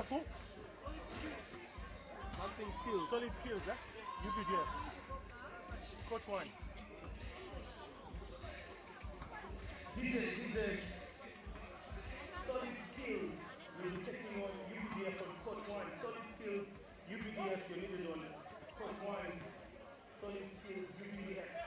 UPDF who? Something skills. Solid skills, eh? UPDF. Coach 1. DJ. Solid skills. We'll be checking on UPDF on coach 1. Solid skills, UPDF, you need it on coach 1. Solid skills, UPDF.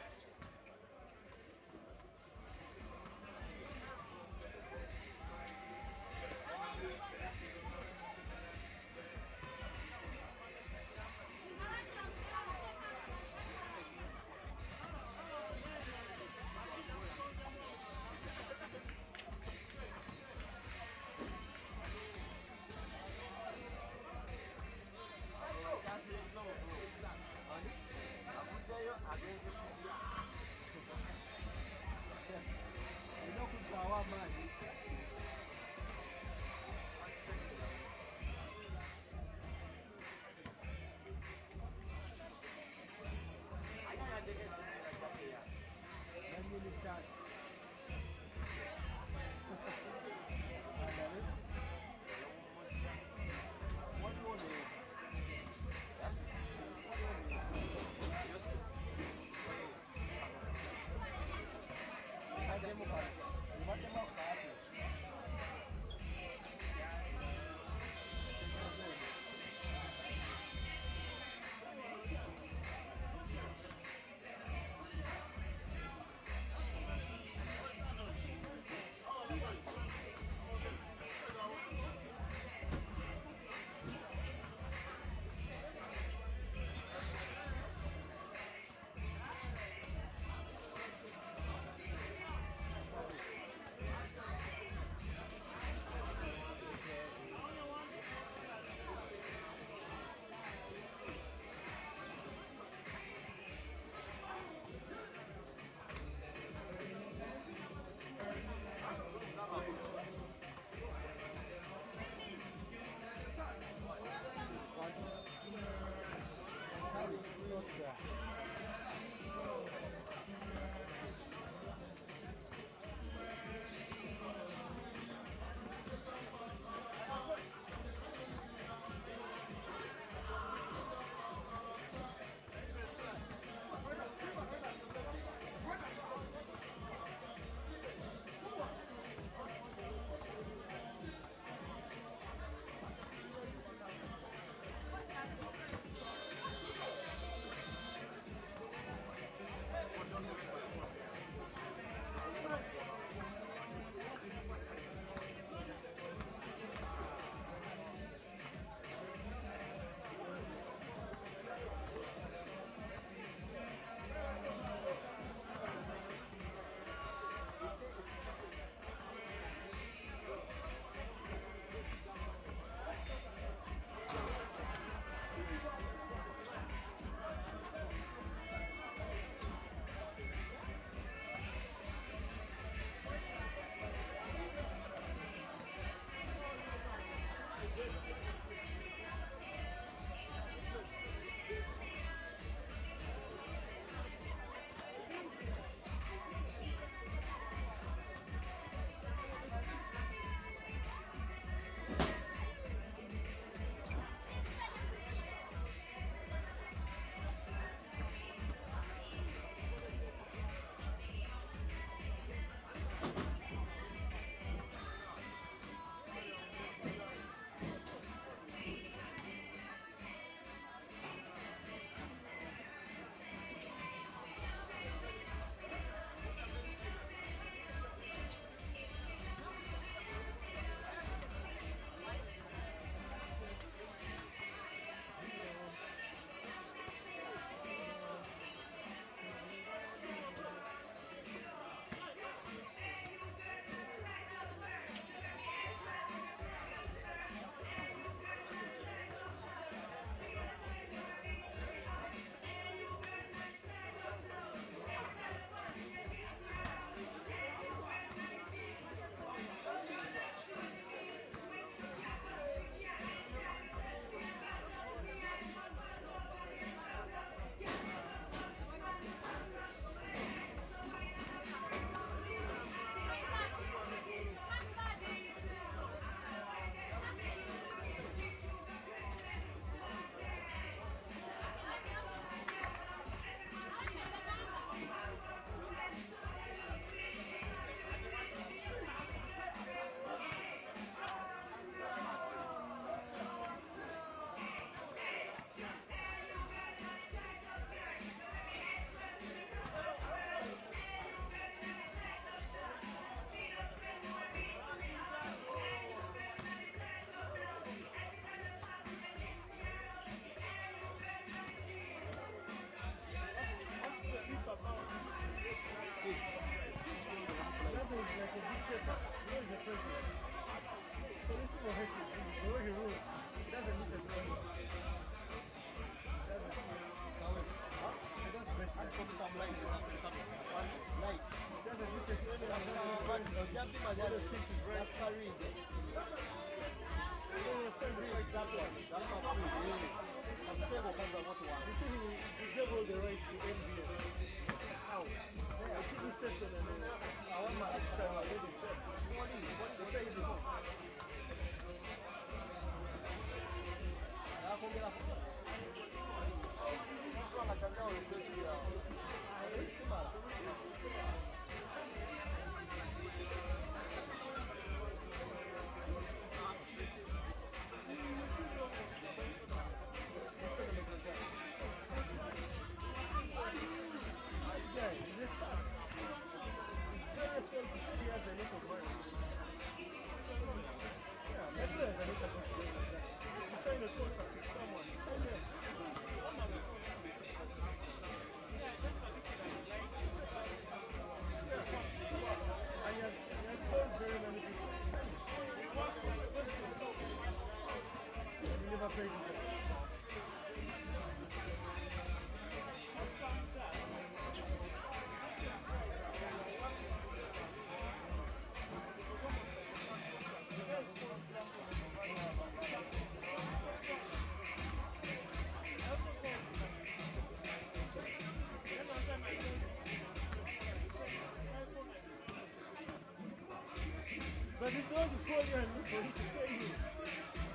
want to call you and look for you to pay you.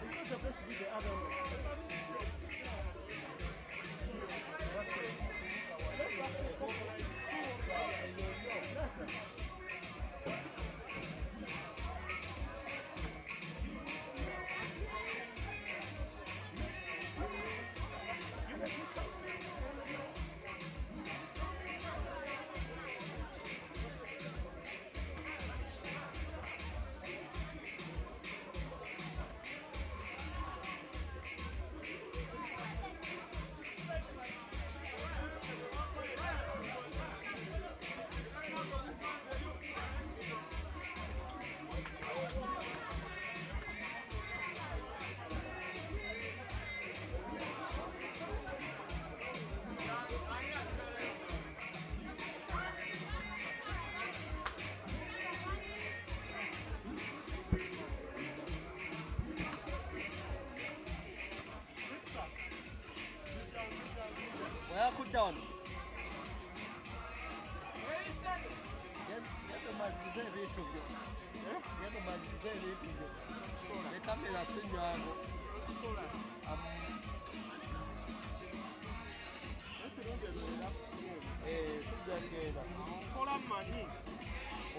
It's not supposed to be the other way. Well, put down. Get the man to say this to you. Get the man to say this to you. They come in and sing your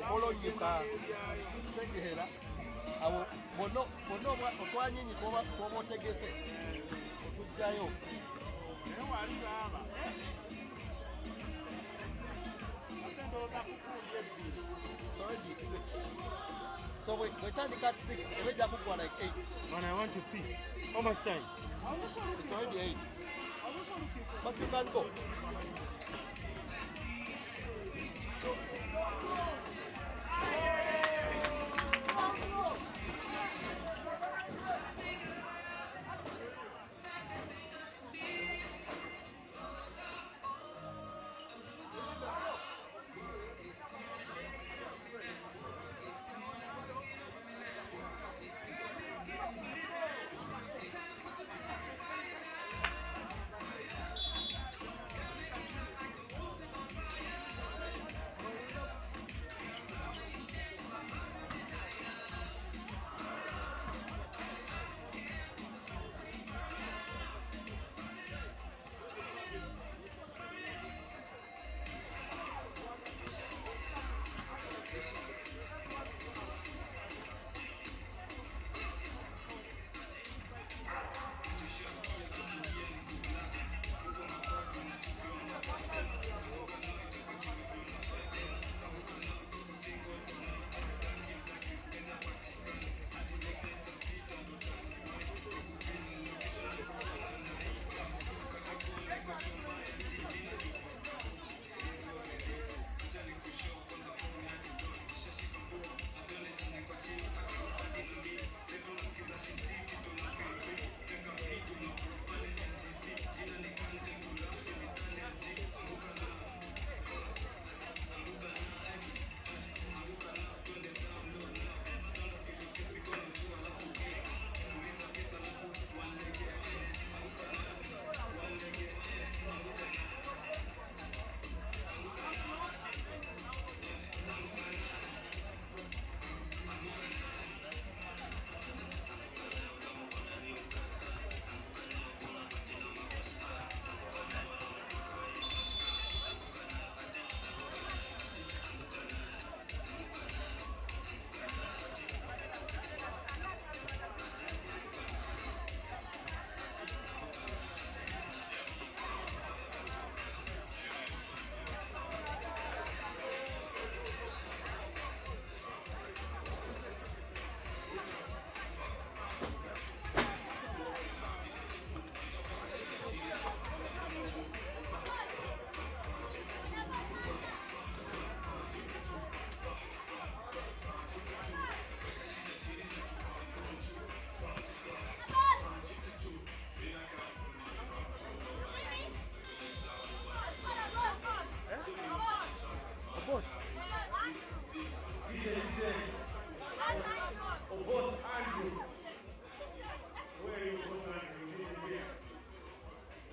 Follow you can take the head. I will not one in for take it. So we turn the cat 6, we just put like 8. Man, I want to pee. How much time? It's already 8. But you can go.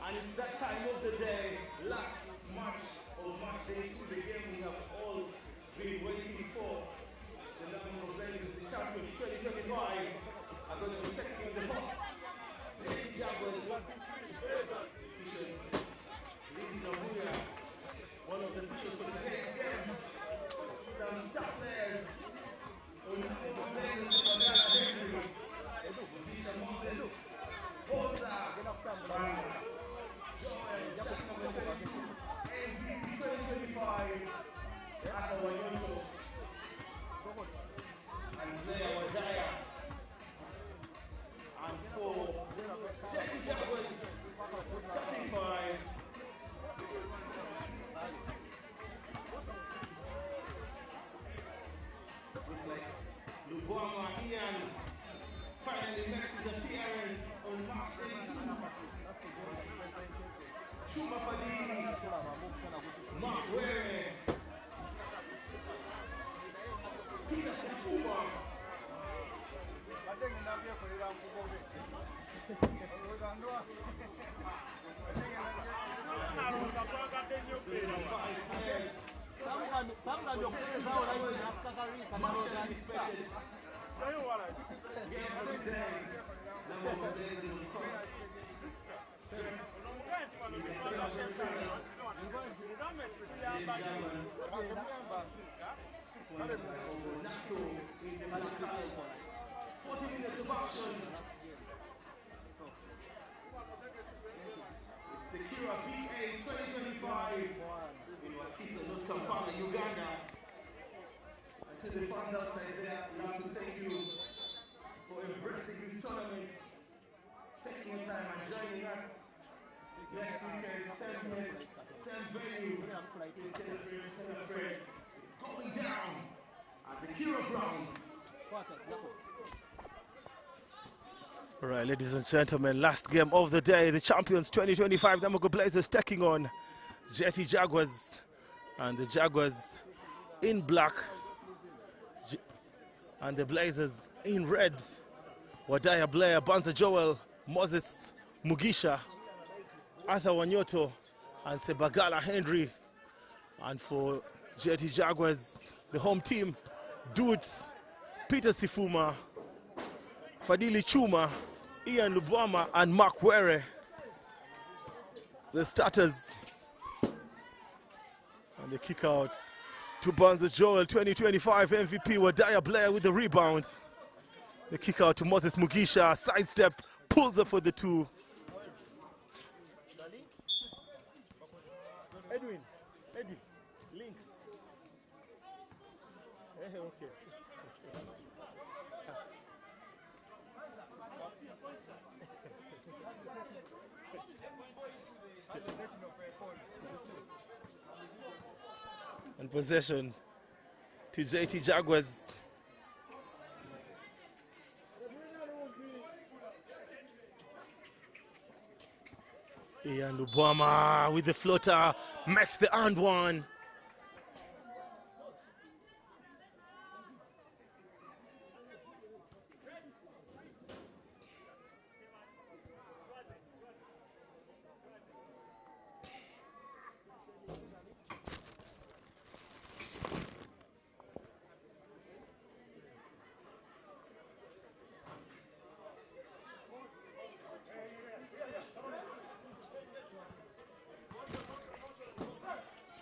And it's that time of the day, last match of match day 2, the game we have all been waiting for. The National Ladies Champion minutes of action. The KIIRA BA 2025 in Wakiso, Kampala, Uganda. And to the fans outside there, we'd like to thank you for embracing this tournament, taking your time and joining us. Next weekend, same place, same venue, it's going down at the KIIRA grounds. All right, ladies and gentlemen, last game of the day. The champions 2025 Namugo Blazers taking on Jetty Jaguars, and the Jaguars in black and the Blazers in red. Wadaya Blair, Banza Joel, Moses Mugisha, Arthur Wanyoto, and Sebagala Henry. And for Jetty Jaguars, the home team, Dudes, Peter Sifuma, Fadili Chuma, Ian Lubwama, and Mark Were. The starters. And the kick out to Banza Joel, 2025 MVP, Wadaya Blair with the rebound. The kick out to Moses Mugisha, sidestep, pulls up for the two. Edwin, Eddie, Link. Okay. And possession to JT Jaguars. Ian Lubwama with the floater, makes the and one.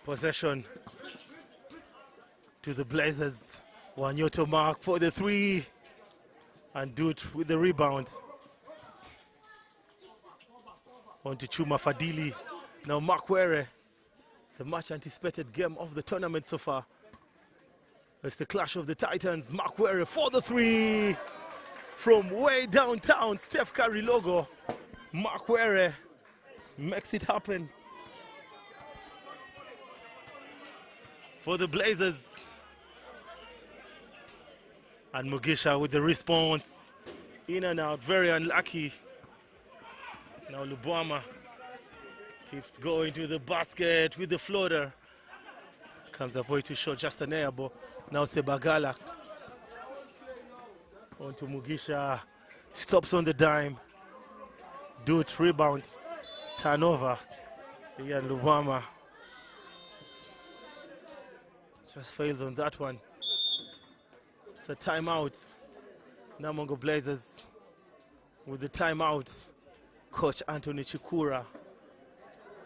Possession to the Blazers. Wanyoto Mark for the three, and Dut with the rebound. On to Chuma Fadili. Now Mark Were, the much anticipated game of the tournament so far. It's the clash of the Titans. Mark Were for the three from way downtown. Steph Curry logo. Mark Were makes it happen for the Blazers. And Mugisha with the response. In and out, very unlucky. Now Lubwama keeps going to the basket with the floater. Comes up way too short, just an air ball. Now Sebagala. On to Mugisha. Stops on the dime. Dut rebound. Turnover. Ian Lubwama just fails on that one. It's a timeout. Namungo Blazers with the timeout. Coach Anthony Chikura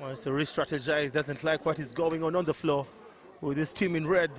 wants to re-strategize, doesn't like what is going on the floor with his team in red.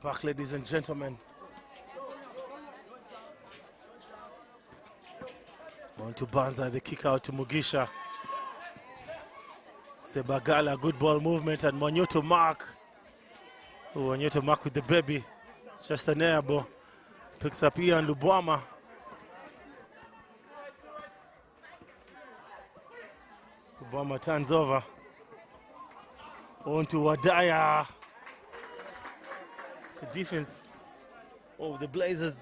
Back, ladies and gentlemen. On to Banza, the kick out to Mugisha. Sebagala, good ball movement, and Monyoto Mark. Oh, Monyoto Mark with the baby. Just an air ball. Picks up Ian Lubwama. Lubwama turns over. On to Wadaya. The defense of the Blazers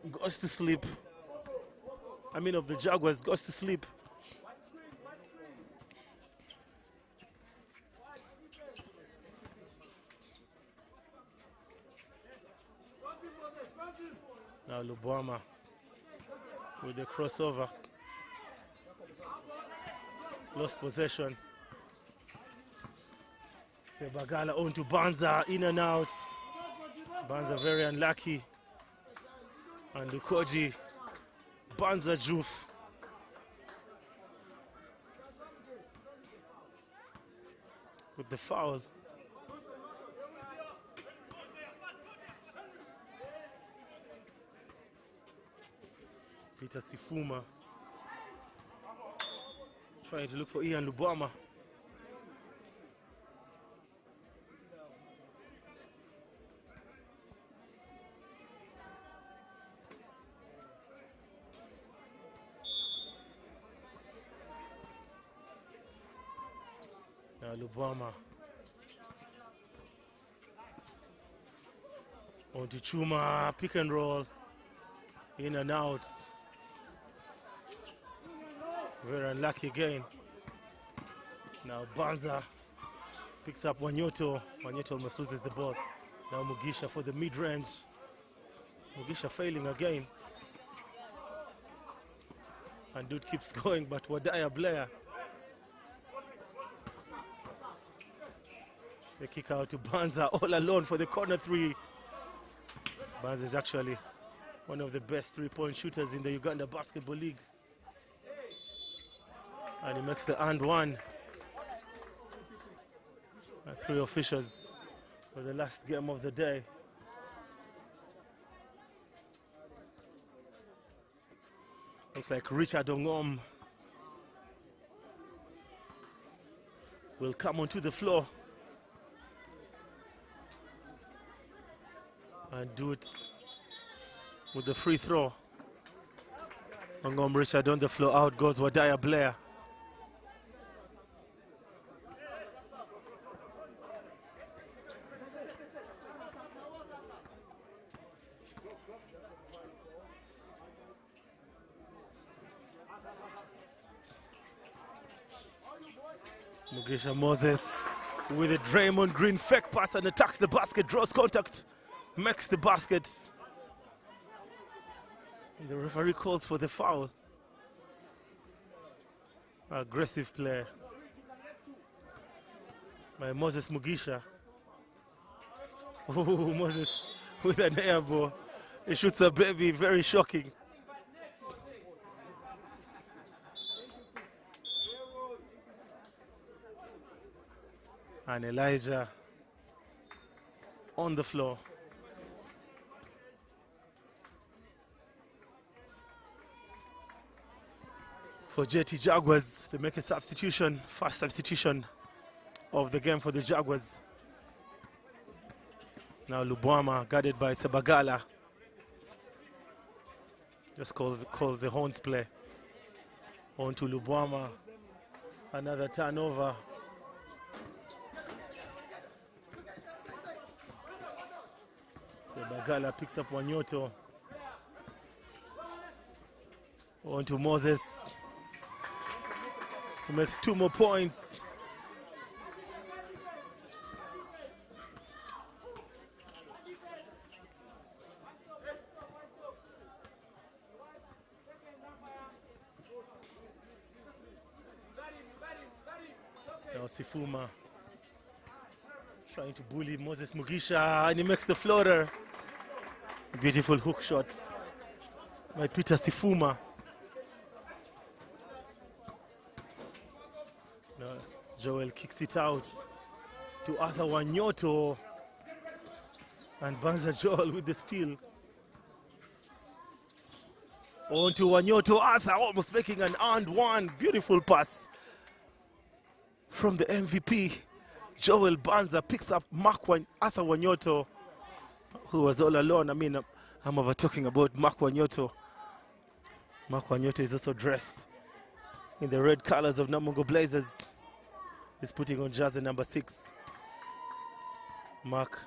goes to sleep. I mean, of the Jaguars goes to sleep. Now Lubwama with the crossover. Lost possession. Sebagala on to Banza, in and out. Banza very unlucky. And Lukoji, Banza Juf. With the foul. Peter Sifuma trying to look for Ian Lubwama. Now Lubwama on to Chuma, pick and roll, in and out. Very unlucky again. Now Banza picks up Wanyoto. Wanyoto almost loses the ball. Now Mugisha for the mid-range. Mugisha failing again. And dude keeps going, but Wadaya Blair. The kick out to Banza all alone for the corner three. Banza is actually one of the best three-point shooters in the Uganda Basketball League. And he makes the and one. And three officials for the last game of the day. Looks like Richard Ongom will come onto the floor and do it with the free throw. Ongom Richard on the floor, out goes Wadaya Blair. Mugisha Moses with a Draymond Green fake pass and attacks the basket, draws contact, makes the basket. And the referee calls for the foul. Aggressive play by Moses Mugisha. Oh, Moses with an air ball. He shoots a baby, very shocking. And Elijah on the floor. For JT Jaguars, they make a substitution, first substitution of the game for the Jaguars. Now Lubwama, guarded by Sebagala, just calls the horns play. On to Lubwama, another turnover. Sebagala picks up Wanyoto. On to Moses, who makes 2 more points. Now Sifuma trying to bully Moses Mugisha, and he makes the floater. Beautiful hook shot by Peter Sifuma. Now Joel kicks it out to Arthur Wanyoto. And Banza Joel with the steal. On to Wanyoto Arthur, almost making an and one. Beautiful pass from the MVP. Joel Banza picks up Arthur Wanyoto, who was all alone. I mean, I'm over talking about Mark Wanyoto. Mark Wanyoto is also dressed in the red colors of Namungo Blazers. He's putting on jersey number 6. Mark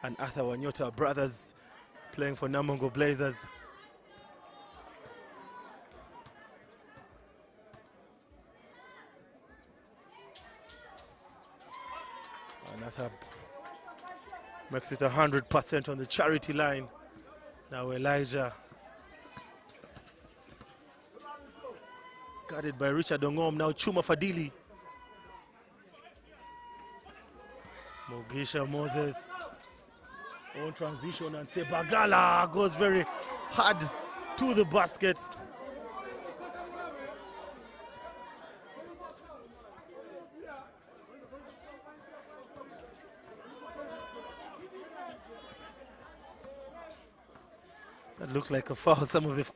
and Arthur Wanyoto are brothers playing for Namungo Blazers. And Arthur makes it 100% on the charity line. Now Elijah, guarded by Richard Ongom. Now Chuma Fadili. Mugisha Moses on transition, and Sebagala goes very hard to the basket. That looks like a foul. Some of the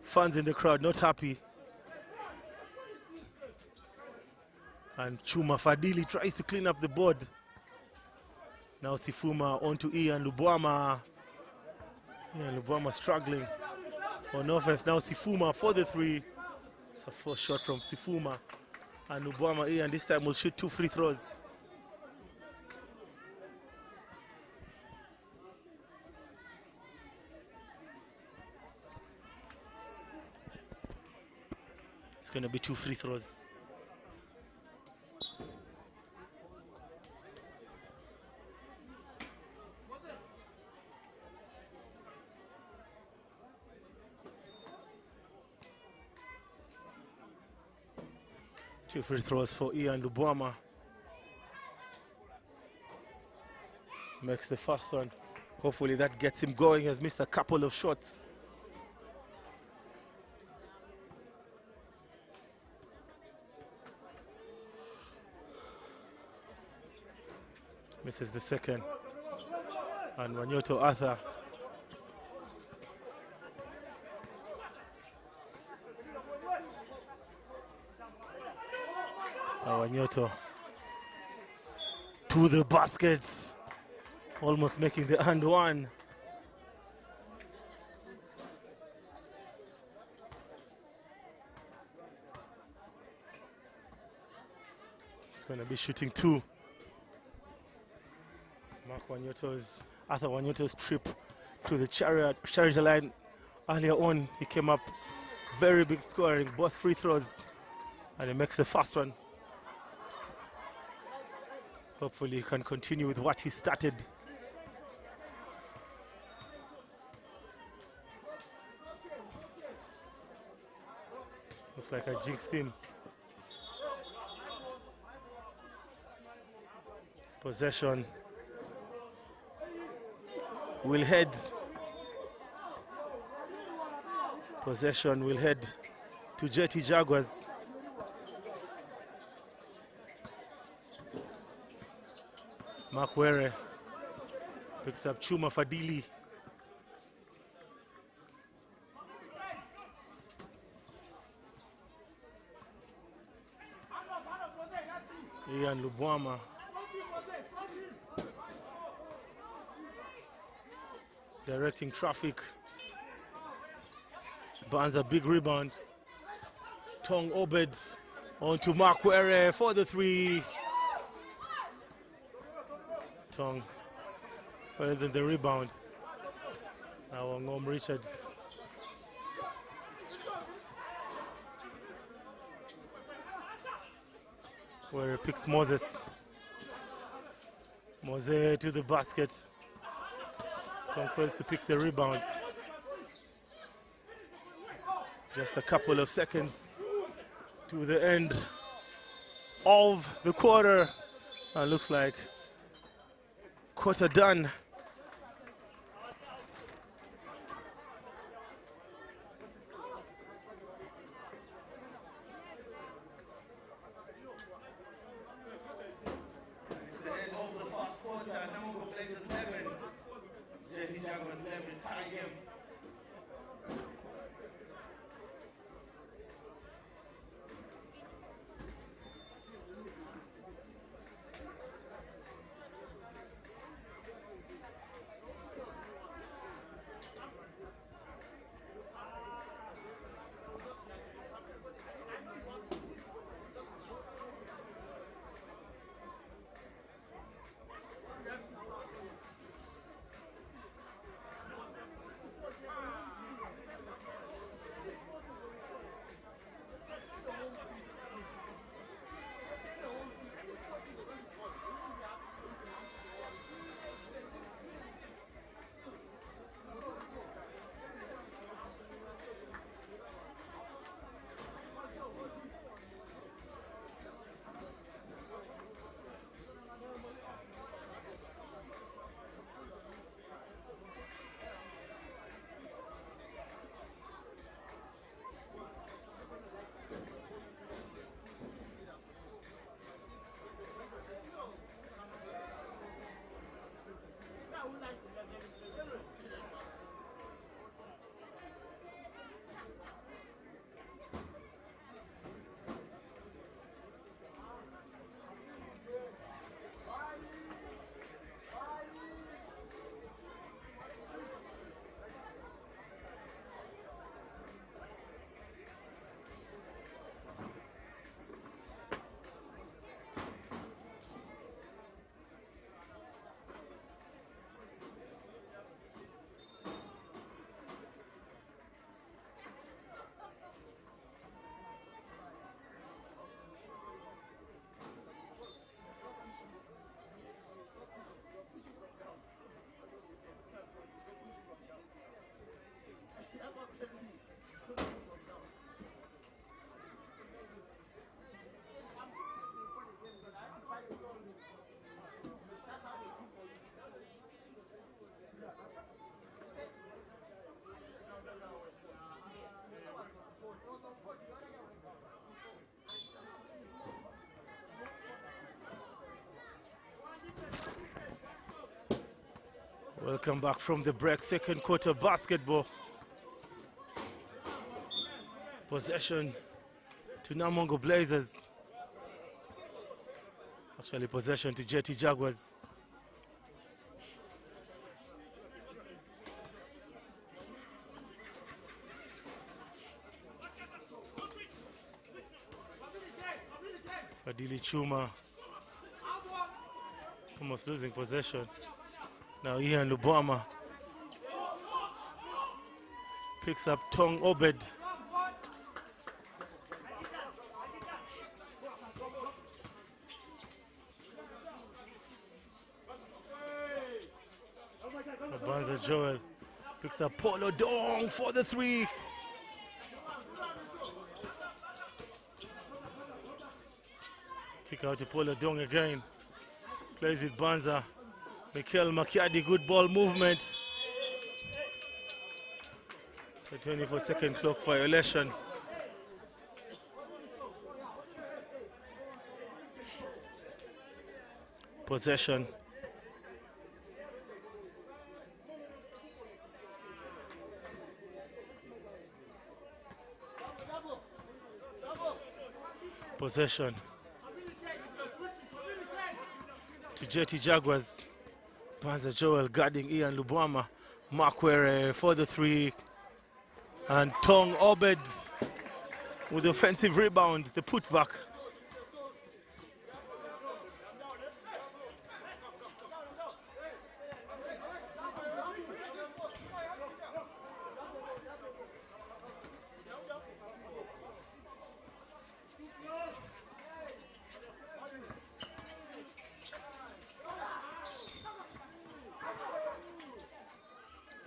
fans in the crowd not happy. And Chuma Fadili tries to clean up the board. Now Sifuma on to Ian Lubwama. Ian Lubwama struggling on offense. Now Sifuma for the 3. It's a first shot from Sifuma. And Lubwama Ian this time will shoot 2 free throws. It's going to be 2 free throws. Two free throws for Ian Lubwama. Makes the first one. Hopefully that gets him going. He has missed a couple of shots. Misses the second. And Wanyoto Arthur. Wanyoto to the basket, almost making the and one. He's going to be shooting 2. Arthur Wanyoto's trip to the charity line earlier on, he came up very big scoring, both free throws, and he makes the first one. Hopefully he can continue with what he started. Looks like I jinxed him. Possession will head. Possession will head to Jetty Jaguars. Makwere picks up Chuma Fadili. Ian Lubwama. Directing traffic. Burns a big rebound. Tong Obed on to Makwere for the 3. Tong fails in the rebound. Now Ngom Richard. Where he picks Moses. Moses to the basket. Tong fails to pick the rebound. Just a couple of seconds to the end of the quarter. Looks like quarter done. It's the end of the first quarter. Namungo Blazers 11, Welcome back from the break. Second quarter basketball. Possession to Namongo Blazers. Actually, possession to Jetty Jaguars. Fadili Chuma almost losing possession. Now Ian Lubama picks up Tong Obed. Abanza Joel picks up Polo Dong for the three. Kick out to Polo Dong again. Plays with Banza. Mikel Makiadi, good ball movement. So 24-second clock violation. Possession. Possession to Jetty Jaguars. Banza Joel guarding Ian Lubama. Makwere for the three. And Tong Obed with the offensive rebound, the putback.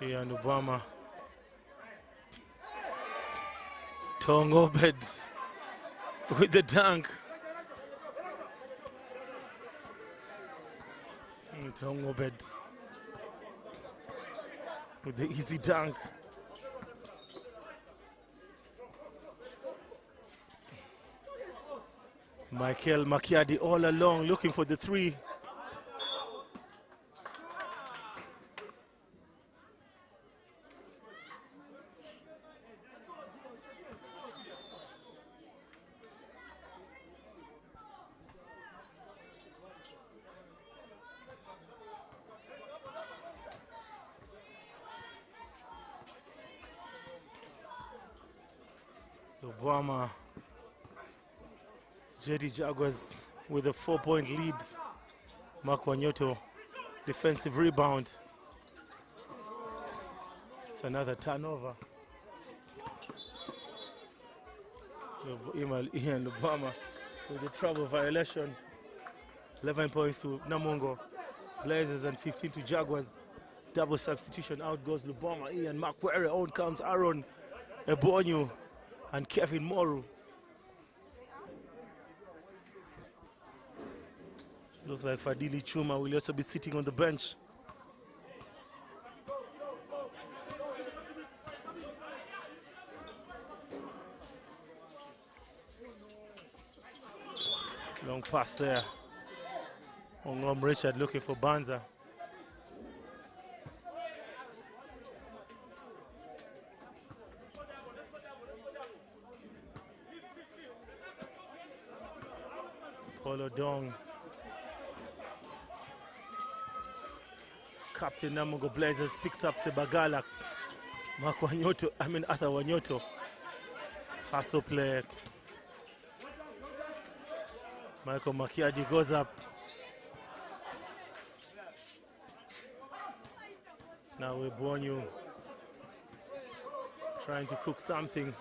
Ian Lubama. Tong Obed with the dunk. Tong Obed with the easy dunk. Michael Makiadi all along looking for the three. Lubama, Jetty Jaguars with a 4-point lead. Mark Wanyoto, defensive rebound. It's another turnover. Ian Lubama with the trouble violation. 11 points to Namongo Blazers and 15 to Jaguars. Double substitution, out goes Lubama. Ian Makwere, on comes Aaron Ebonyu and Kevin Moru. Looks like Fadili Chuma will also be sitting on the bench. Long pass there. Ongom Richard looking for Banza. Polo Dong. Captain Namongo Blazers picks up Sebagala. Mark Wanyoto, Arthur Wanyoto. Hustle play. Michael Makiadi goes up. Now Ebonyu trying to cook something.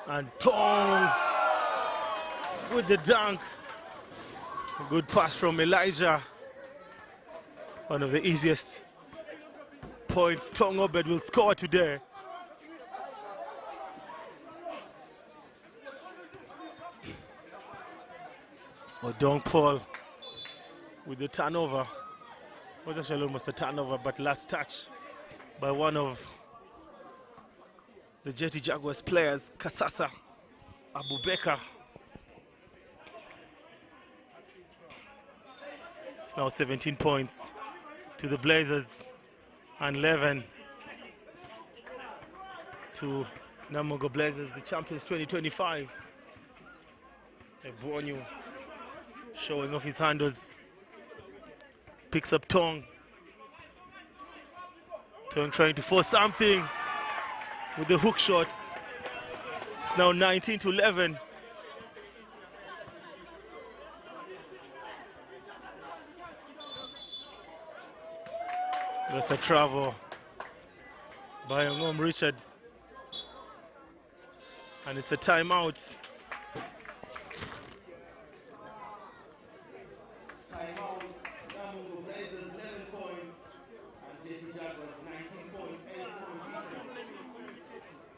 And Tong with the dunk. A good pass from Elijah. One of the easiest points Tong Obed will score today. Odong Paul with the turnover. Was actually almost a turnover, but last touch by one of the Jetty Jaguars players, Kasasa. Abubakar. It's now 17 points to the Blazers and 11 to Namungo Blazers, the champions 2025. Ebonyu showing off his handles. Picks up Tong. Tong trying to force something with the hook shot. It's now 19 to 11. That's a travel by Ngom Richard. And it's a timeout. Timeout. Namungo Blazers 11 points and JT Jaguars 19 points. 8-point difference.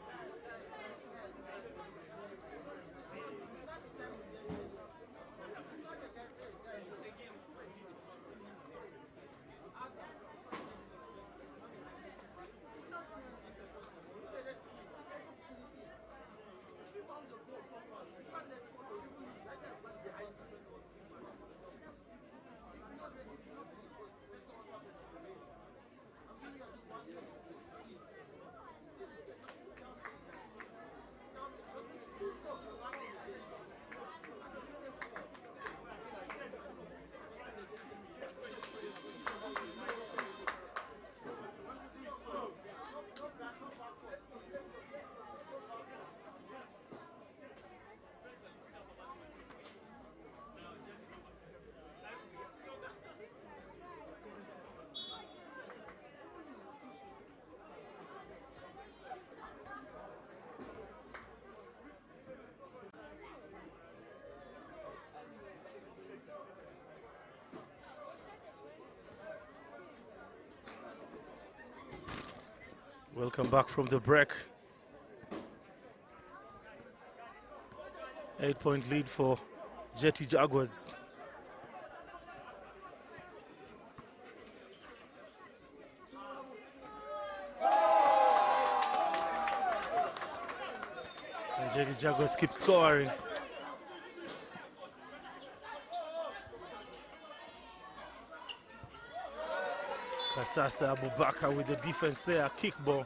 Welcome back from the break. 8-point lead for JT Jaguars. And JT Jaguars keep scoring. Kasasa Abubakar with the defense there, kick ball.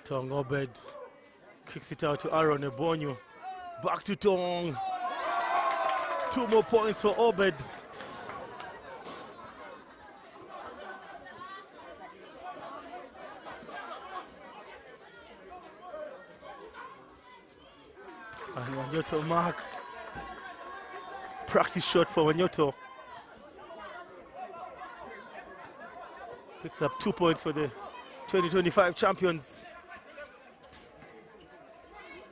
Tong Obed kicks it out to Aaron Ebonyu. Back to Tong. 2 more points for Obed. And Wanyoto mark. Practice shot for Wanyoto. Picks up 2 points for the 2025 champions.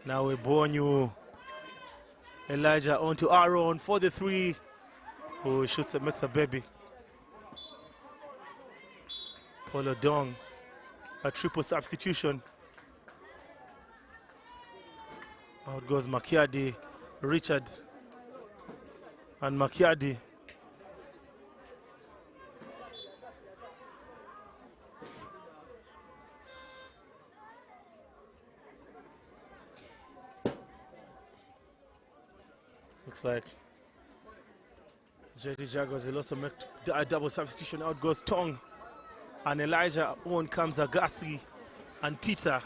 Now Ebonyu, Elijah onto Aaron for the 3. Who shoots and makes a baby. Polo Dong, a triple substitution. Out goes Makiadi, Richard, and Makiadi. Looks like JT Jaguars will also make a double substitution. Out goes Tong, and Elijah. On comes Agassi and Peter.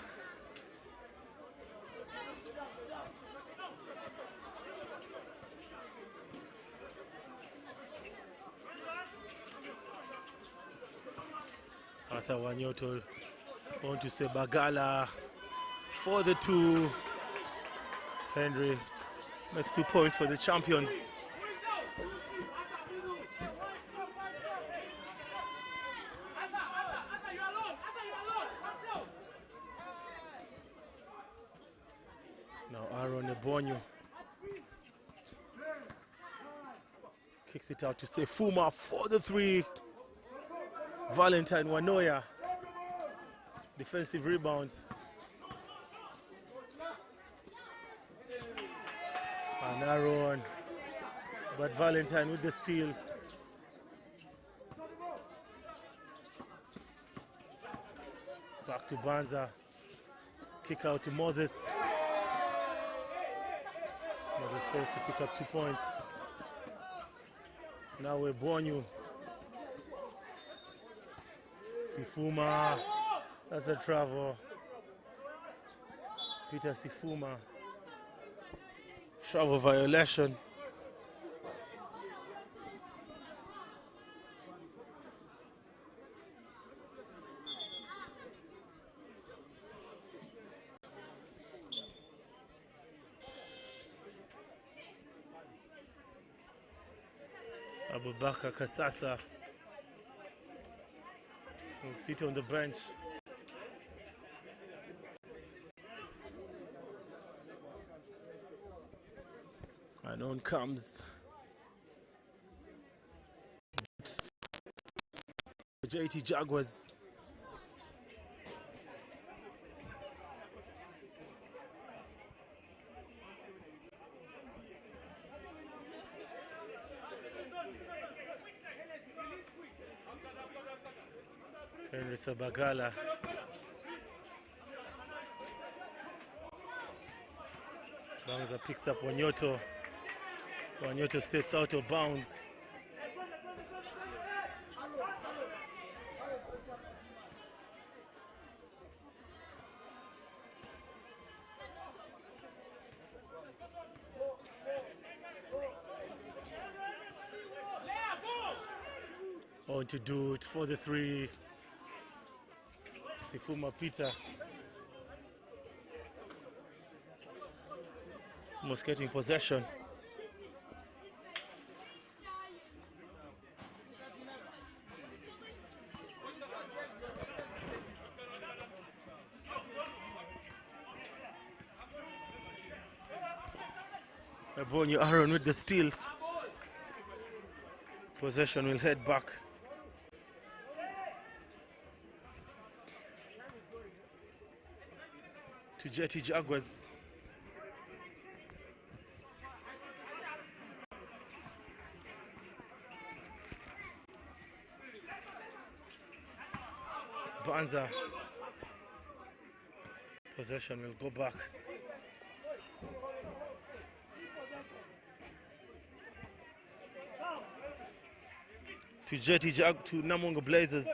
Arthur Wanyoto on to Sebagala for the 2. Henry makes 2 points for the champions. Now Aaron Ebonyu Kicks it out to Sefuma for the three. Valentine Wanoya. Defensive rebound. A narrow one. But Valentine with the steal. Back to Banza. Kick out to Moses. Moses fails to pick up 2 points. Now we're Bonyu. Sifuma. That's a travel. Peter Sifuma. Travel violation. Abubakar Kasasa will sit on the bench. And on comes the JT Jaguars. Henry Sabagala. Bangza picks up Wanyoto. Wanyoto steps out of bounds. On to do it for the three. Sifuma Peter. Almost getting possession. Bonyu Aaron with the steal. Possession will head back. To JT Jaguars. Banza. Possession will go back. To JT Jag to Namungo Blazers.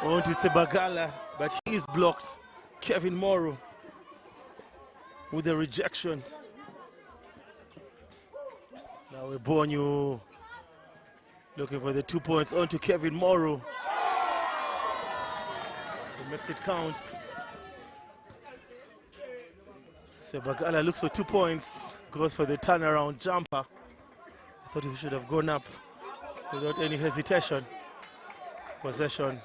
On to Sebagala, but he is blocked. Kevin Morrow with a rejection. Now we're Bonyu looking for the 2 points. On to Kevin Morrow. He makes it count. Sebagala looks for 2 points. Goes for the turnaround jumper. I thought he should have gone up without any hesitation. Possession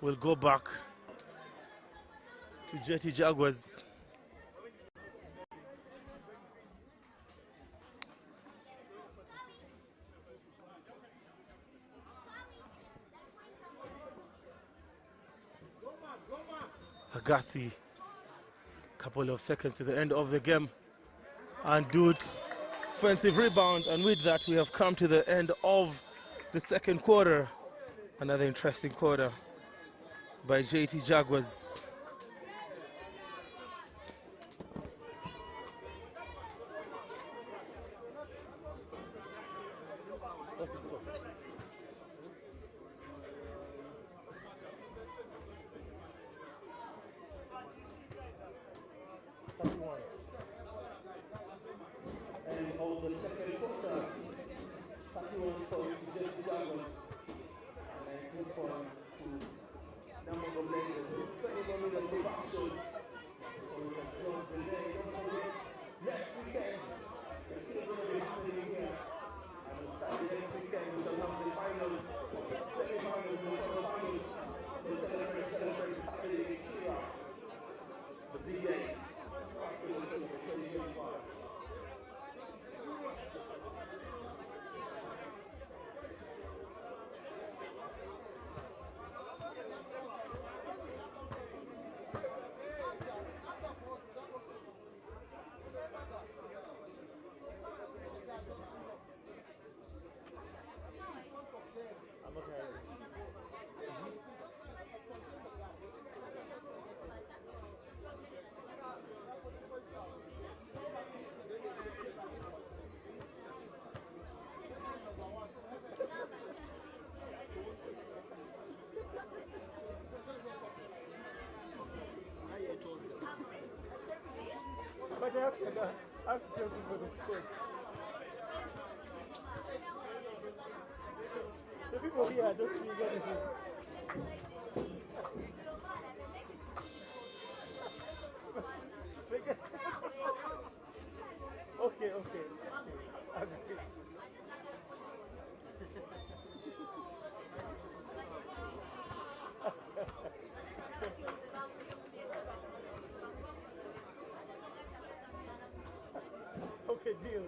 will go back to JT Jaguars. Agassi, couple of seconds to the end of the game, and Dude's offensive rebound, and with that we have come to the end of the second quarter. Another interesting quarter by JT Jaguars. And over the second quarter, 31 points to JT Jaguars and 19 points to Namungo Blazers. Ask Chelsea for the score. The people here are just seeing anything. Okay. Okay, deal.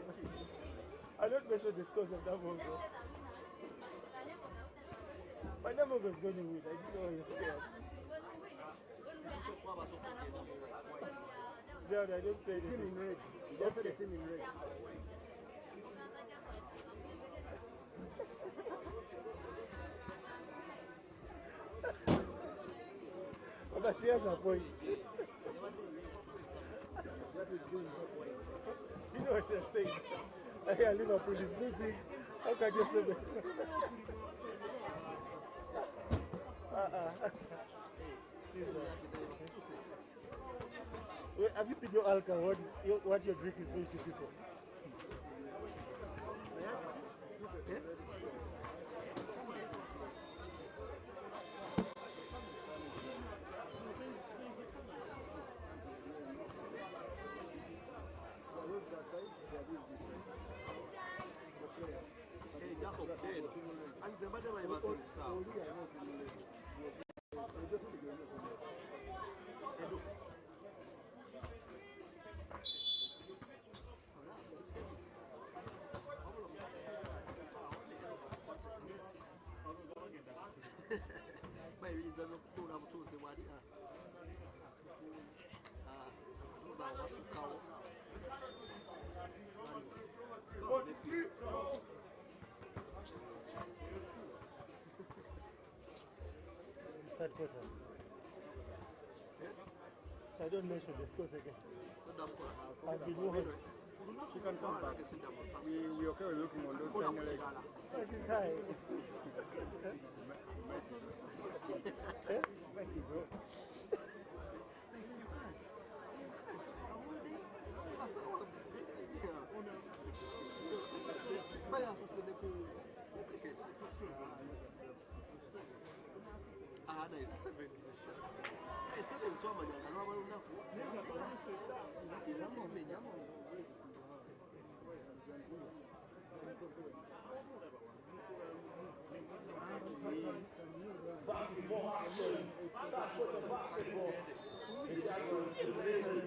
I don't measure the scores of that one. My number was going to win. I didn't know he was scared. No, I don't say anything. In red. Don't say the team in red. But she has a point. You know what she's saying? I hear Liverpool is losing. How can you say that? Wait, have you seen your alcohol? What your drink is doing to people? Third quarter. So I don't mention the scores again. I've been warned. She can come back. We okay with looking on those kind of legs. She's high. Thank you, bro. Basketball action. Basketball. The Jaguars is raising.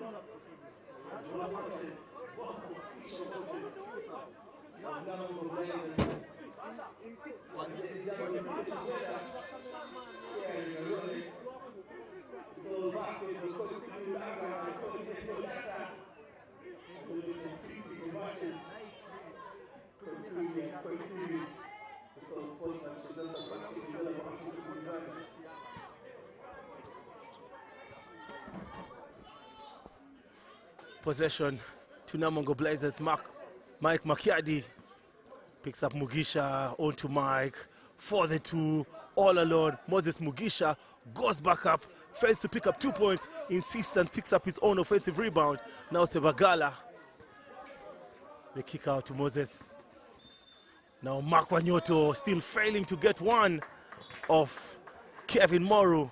Possession to Namongo Blazers. Mike Makiadi picks up Mugisha onto Mike for the two, all alone. Moses Mugisha goes back up, fails to pick up 2 points, insists and picks up his own offensive rebound. Now Sebagala, the kick out to Moses. Now Mark Wanyoto still failing to get one of Kevin Morrow.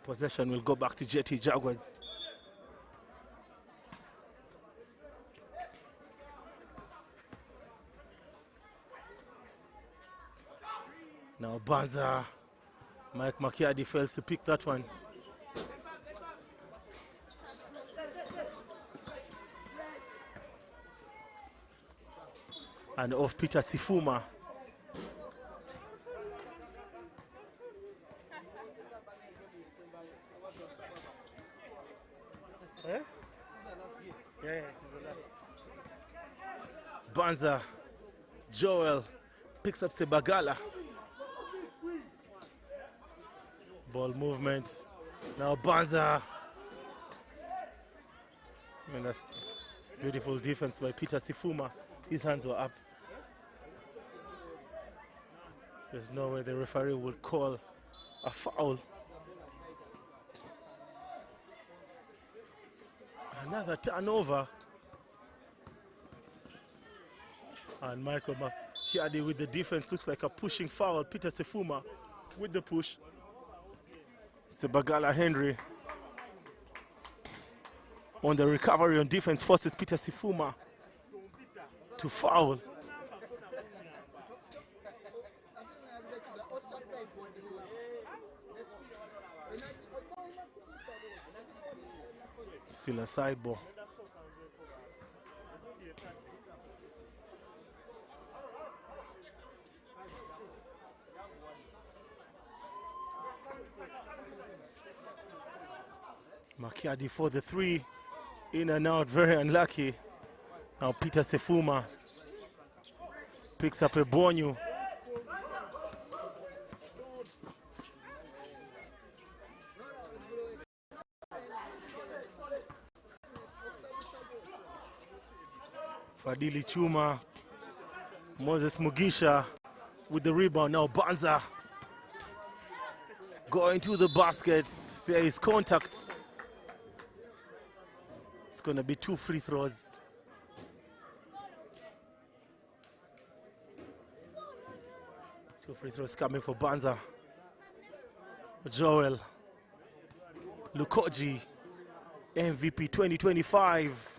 Possession will go back to JT Jaguars. Now Banza, Mike Makiadi fails to pick that one. And off Peter Sifuma. Banza, Joel picks up Sebagala. Ball movement. Now Banza. And that's beautiful defense by Peter Sifuma. His hands were up. There's no way the referee will call a foul. Another turnover. And Michael Makiadi with the defense, looks like a pushing foul. Peter Sefuma with the push. Sebagala Henry on the recovery on defense forces Peter Sefuma to foul. Still a side ball. Makiadi for the three, in and out, very unlucky. Now Peter Sefuma picks up a Bonyu. Fadili Chuma, Moses Mugisha with the rebound. Now Banza going to the basket. There is contact. It's going to be 2 free throws. Two free throws coming for Banza. Joel Lukoji, MVP 2025.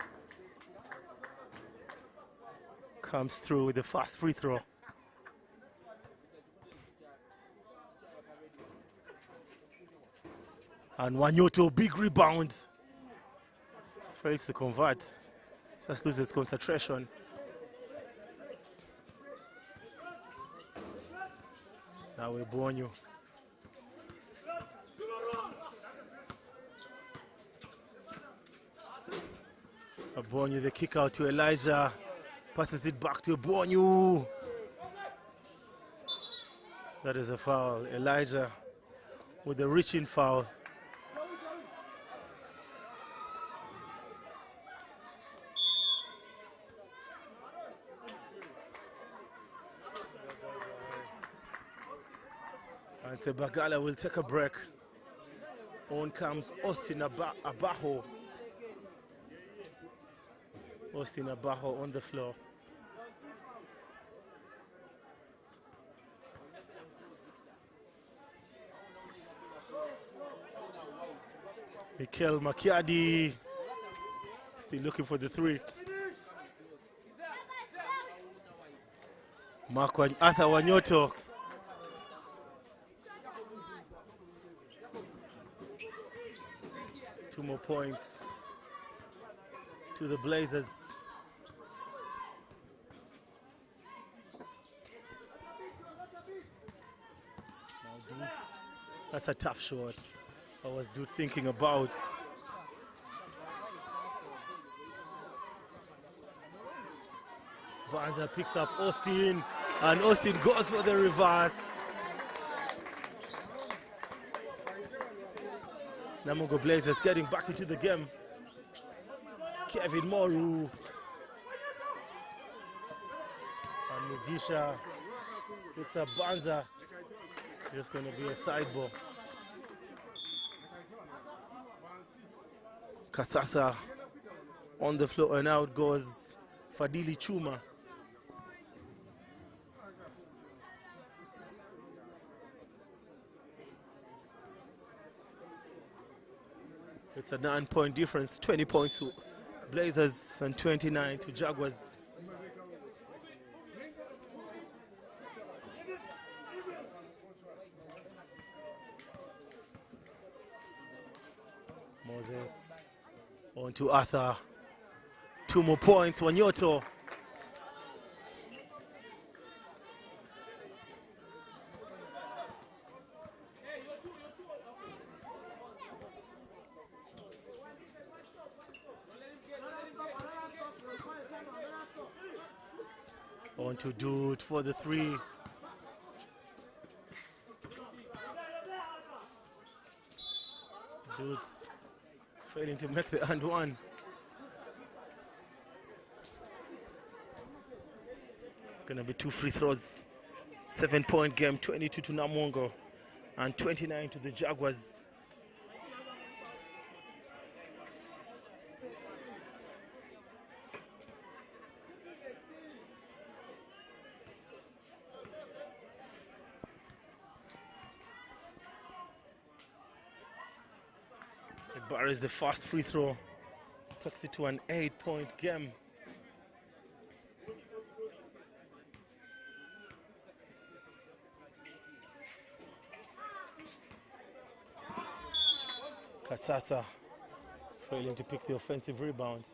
Comes through with the fast free throw. And Wanyoto, big rebound. Fails to convert. Just loses concentration. Now we're Bonyo. Bonyo, the kick out to Elijah. Passes it back to Bonyu. That is a foul. Elijah with the reaching foul. And Sebagala will take a break. On comes Austin Abajo. Austin Abajo on the floor. Mikel Makiadi still looking for the three. Arthur Wanyoto. Two more points to the Blazers. That's a tough shot. What was Dude thinking about? Banza picks up Austin, and Austin goes for the reverse. Namungo Blazers getting back into the game. Kevin Moru and Mugisha picks up Banza. Just going to be a side ball. Kasasa on the floor, and out goes Fadili Chuma. It's a 9-point difference, 20 points to Blazers and 29 to Jaguars. Moses on to Arthur. 2 more points, Wanyoto. On to Dude for the three. Dude's failing to make the and one. It's going to be 2 free throws. 7-point game, 22 to Namungo and 29 to the Jaguars. It buries the fast free throw, takes it to an 8-point game. Kasasa failing to pick the offensive rebound.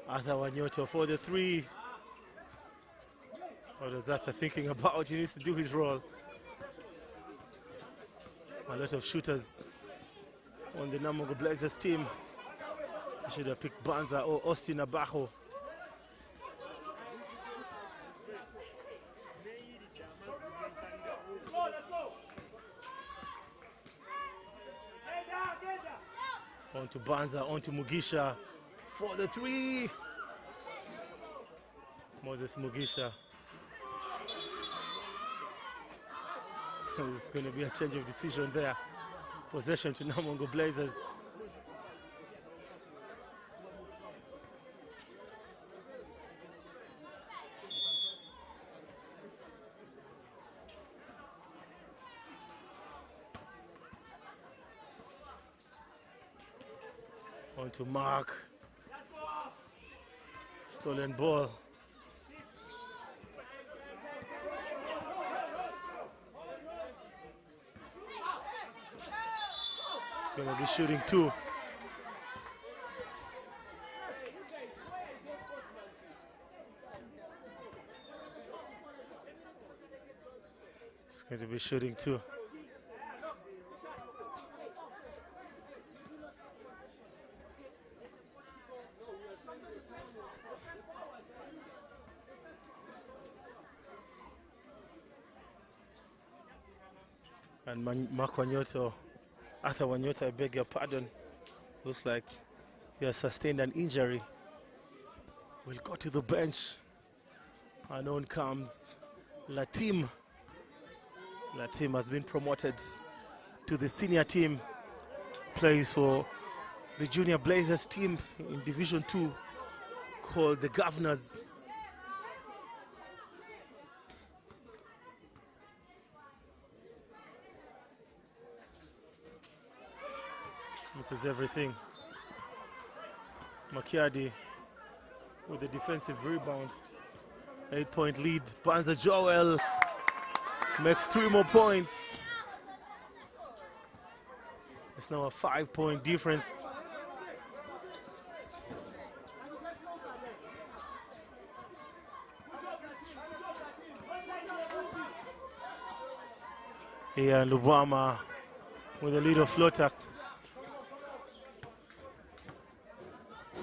Arthur Wanyoto for the three. What is Arthur thinking about? He needs to do his role. A lot of shooters on the Namungo Blazers team. He should have picked Banza or Austin Abajo. On to Banza, on to Mugisha for the three. Moses Mugisha. There's going to be a change of decision there. Possession to Namungo Blazers. On to Mark. Stolen ball. Going to be shooting two. It's going to be shooting two. And Mark Wanyoto, Arthur Wanyoto, I beg your pardon, looks like he has sustained an injury. We'll go to the bench, and on comes Latim. Latim has been promoted to the senior team, plays for the junior Blazers team in Division 2 called the Governors. This is everything. Makiadi with the defensive rebound. 8-point lead. Banza Joel makes 3 more points. It's now a 5-point difference. Here Lubama with a lead of floater.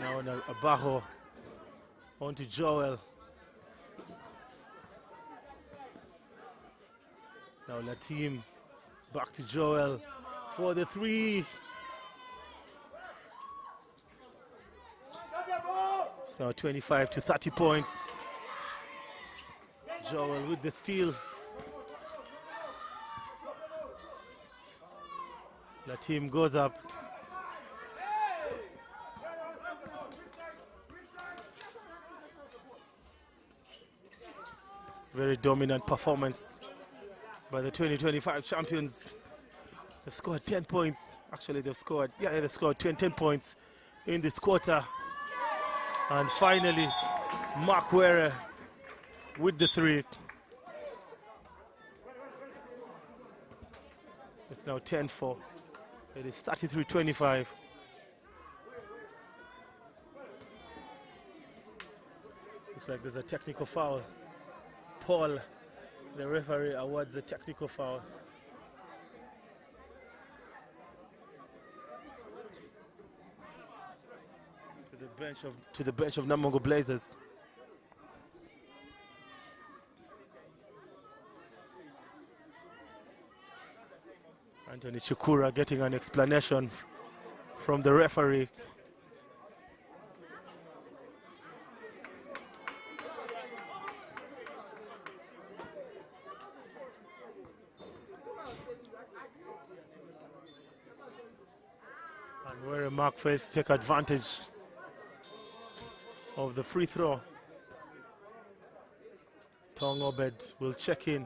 Now on Abajo, on to Joel. Now Latim, back to Joel for the three. It's now 25 to 30 points. Joel with the steal. Latim goes up. Very dominant performance by the 2025 champions. They've scored 10 points. Actually, they've scored 10 points in this quarter. And finally, Mark KIIRA with the three. It's now 10-4. It is 33-25. Looks like there's a technical foul. Paul, the referee, awards the technical foul. To the bench of Namungo Blazers. Anthony Chikura getting an explanation from the referee. And where Mark Face take advantage of the free throw. Tong Obed will check in.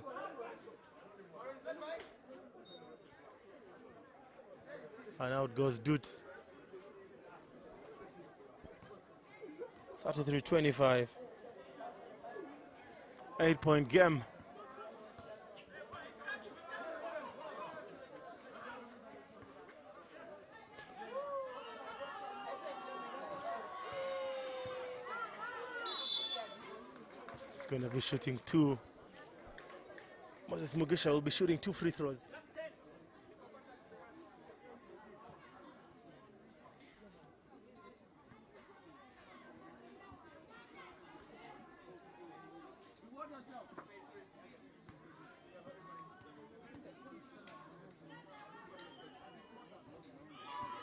And out goes Dutz. 33-25. 8-point game. It's going to be shooting two. Moses Mugisha will be shooting 2 free throws.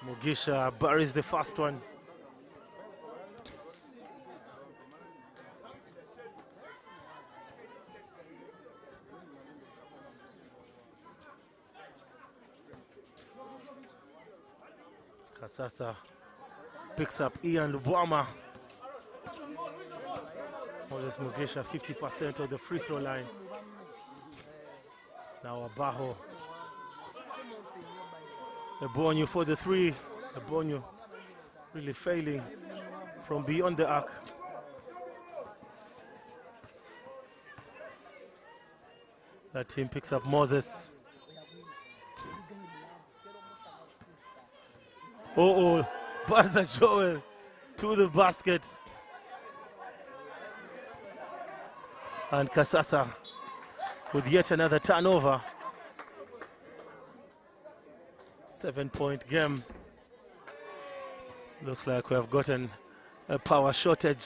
Mugisha buries the first one. Kasasa picks up Ian Lubwama. Moses Mugisha 50% of the free throw line. Now Abaho. Ebonyu for the 3. Ebonyu really failing from beyond the arc. That team picks up Moses. Banza Joel to the basket. And Kasasa with yet another turnover. 7-point game. Looks like we have gotten a power shortage.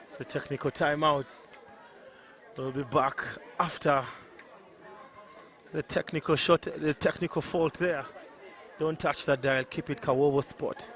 It's a technical timeout. We'll be back after the technical fault there. Don't touch that dial, keep it Kawowo Sports.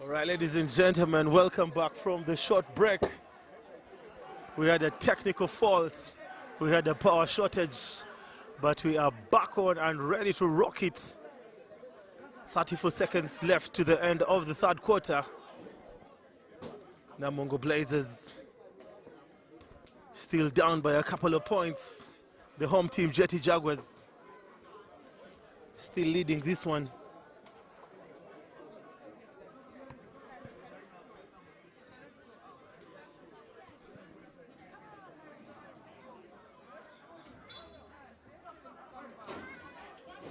All right, ladies and gentlemen, welcome back from the short break. We had a technical fault. We had a power shortage, but we are back on and ready to rock it. 34 seconds left to the end of the third quarter. Namungo Blazers still down by a couple of points. The home team, Jetty Jaguars, still leading this one.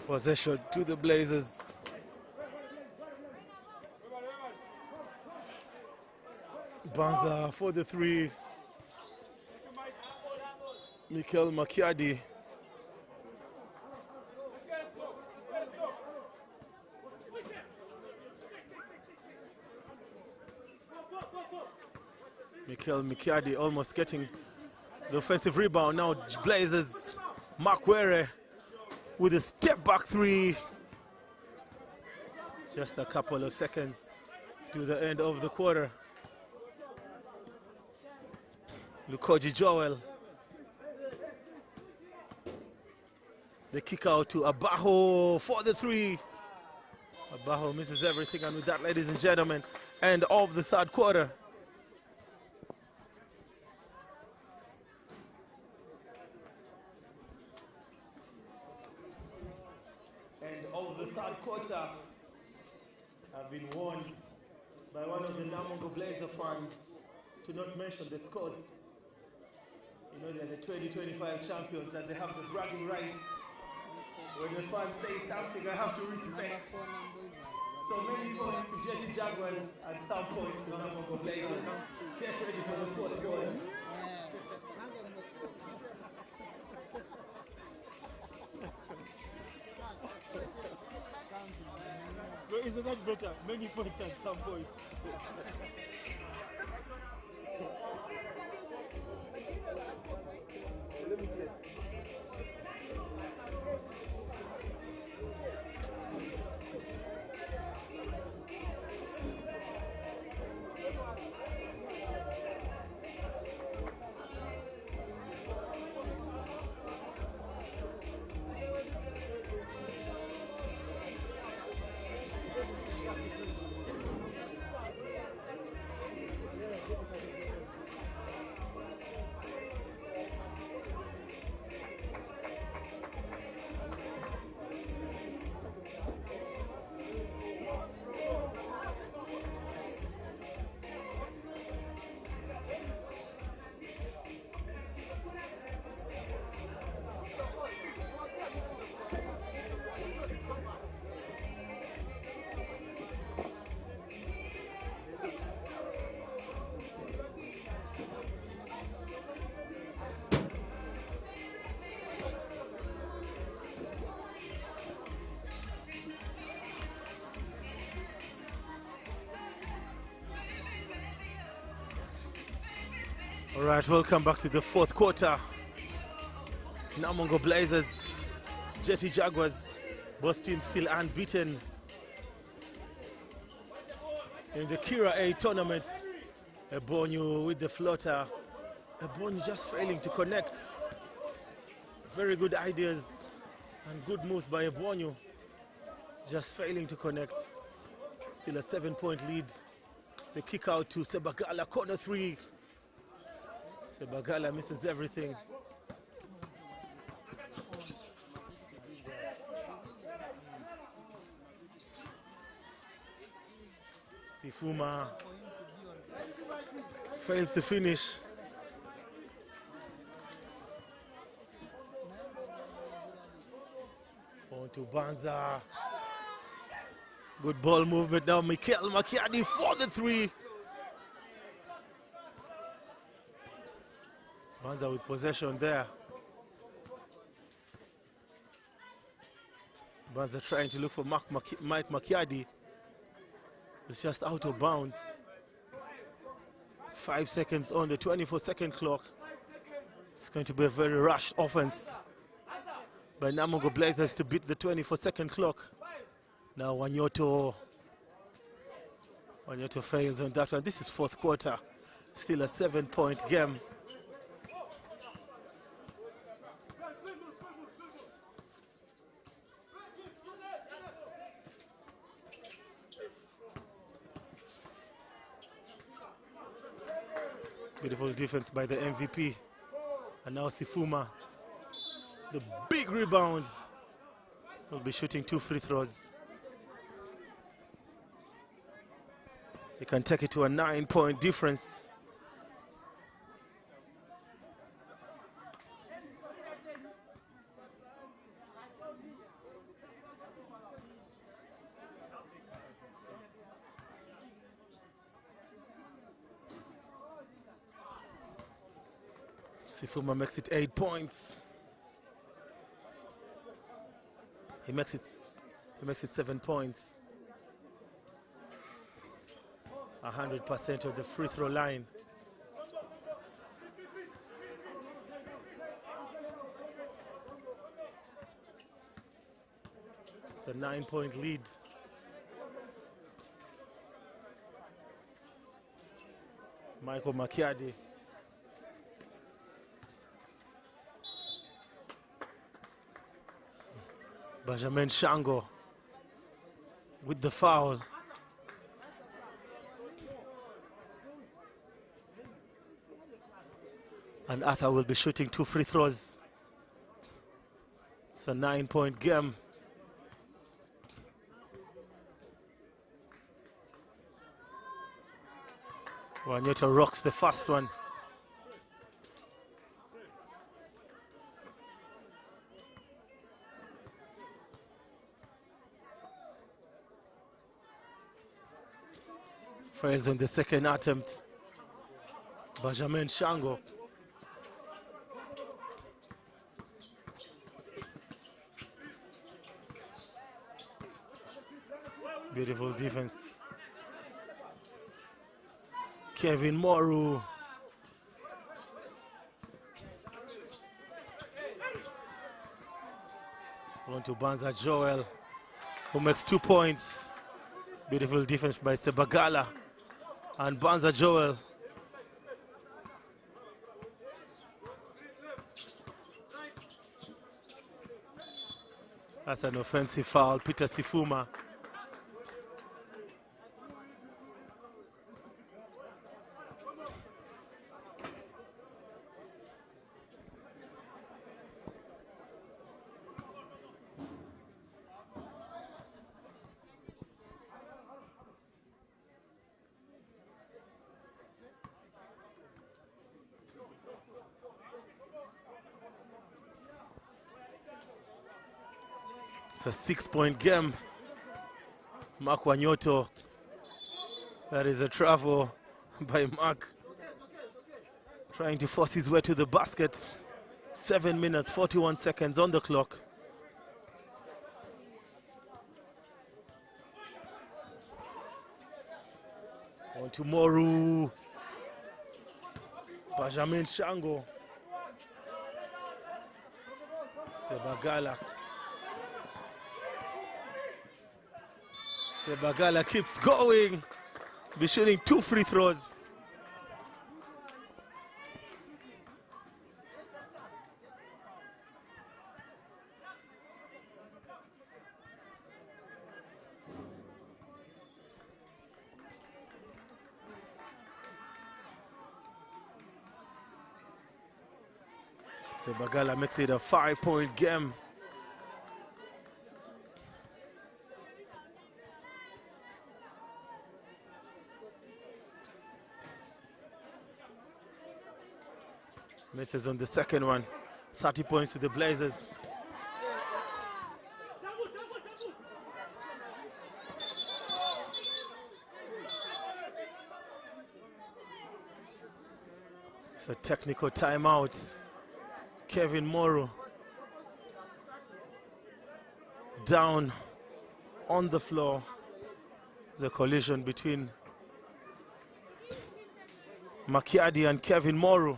Possession to the Blazers. Banza for the three. Mikel Makiadi. Mikel Makiadi almost getting the offensive rebound. Now Blazers, Makwere with a step back three. Just a couple of seconds to the end of the quarter. Lukoji Joel. The kick out to Abajo for the three. Abajo misses everything, and with that, ladies and gentlemen, end of the third quarter. End of the third quarter have been won by one of the Namungo Blazer fans, to not mention the scores. You know, they're the 2025 champions and they have the bragging rights. When the fans say something, I have to respect. So many points to Jetty Jaguars and some points to Namungo Blazers. Get ready for the fourth goal. But isn't that better? Many points and some points. All right, welcome back to the fourth quarter. Namungo Blazers, Jetty Jaguars, both teams still unbeaten in the KIIRA A tournament. Ebonyi with the floater. Ebonyi just failing to connect. Very good ideas and good moves by Ebonyi, just failing to connect. Still a 7-point lead. The kick out to Sebagala, corner three. Sebagala misses everything. Sifuma fails to finish. On to Banza. Good ball movement now. Mikel Makiadi for the three. Banza with possession there. Banza trying to look for Mike Makiadi. It's just out of bounds. 5 seconds on the 24-second clock. It's going to be a very rushed offense by Namungo Blazers to beat the 24-second clock. Now Wanyoto fails on that one. This is fourth quarter. Still a 7-point game. Beautiful defense by the MVP. And now Sifuma, the big rebound, will be shooting 2 free throws. He can take it to a 9-point difference. Sifuma makes it 8 points. He makes it 7 points. 100% of the free throw line. It's a 9-point lead. Michael Makiadi. Benjamin Shango with the foul. And Arthur will be shooting 2 free throws. It's a 9-point game. Wanyoto rocks the first one. Fails on the second attempt. Benjamin Shango. Beautiful defense. Kevin Moru. On to Banza Joel, who makes 2 points. Beautiful defense by Sebagala. And Banza Joel. That's an offensive foul. Peter Sifuma. It's a 6-point game. Mark Wanyoto. That is a travel by Mark. Trying to force his way to the basket. 7 minutes, 41 seconds on the clock. On to Moru. Benjamin Shango. Sebagala. Sebagala keeps going. Be shooting 2 free throws. Sebagala makes it a 5-point game. Misses on the second one. 30 points to the Blazers. It's a technical timeout. Kevin Moru down on the floor. The collision between Makiadi and Kevin Morrow.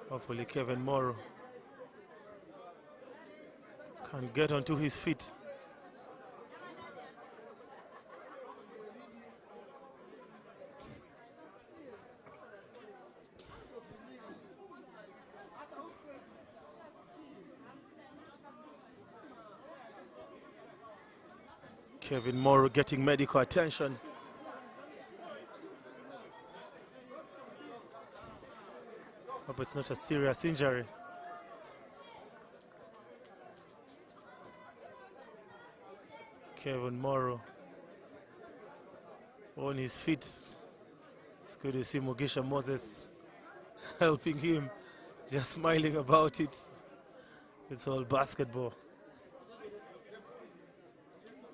Hopefully Kevin Morrow can get onto his feet. Kevin Morrow getting medical attention. Hope it's not a serious injury. Kevin Morrow on his feet. It's good to see Mugisha Moses helping him, just smiling about it. It's all basketball.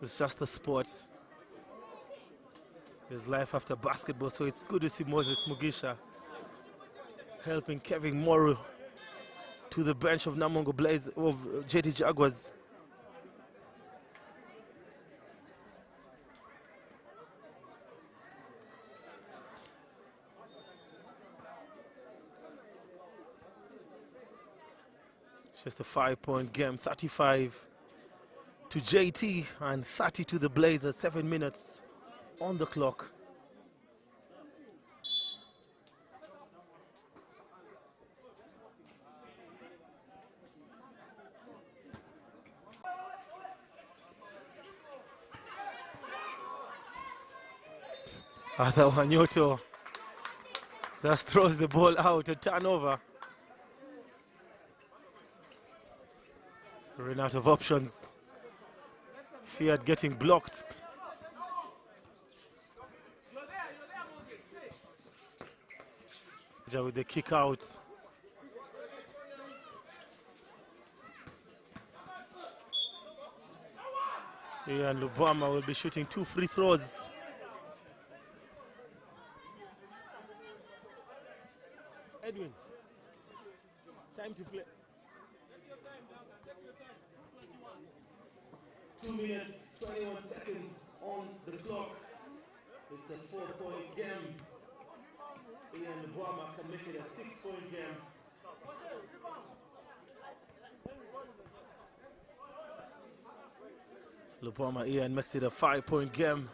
It's just a sport. There's life after basketball, so it's good to see Moses Mugisha helping Kevin Morrow to the bench of Namongo Blaze of JD Jaguars. It's just a 5-point game, 35 to JT and 30 to the Blazers, 7 minutes on the clock. Arthur Wanyoto just throws the ball out, a turnover. Ran out of options. Feared getting blocked. With the kick out. Ian Lubama will be shooting 2 free throws. Edwin, time to play. 2 minutes, 21 seconds on the clock. It's a 4-point game. Ian Lubama can make it a 6-point game. Lubama Ian makes it a 5-point game.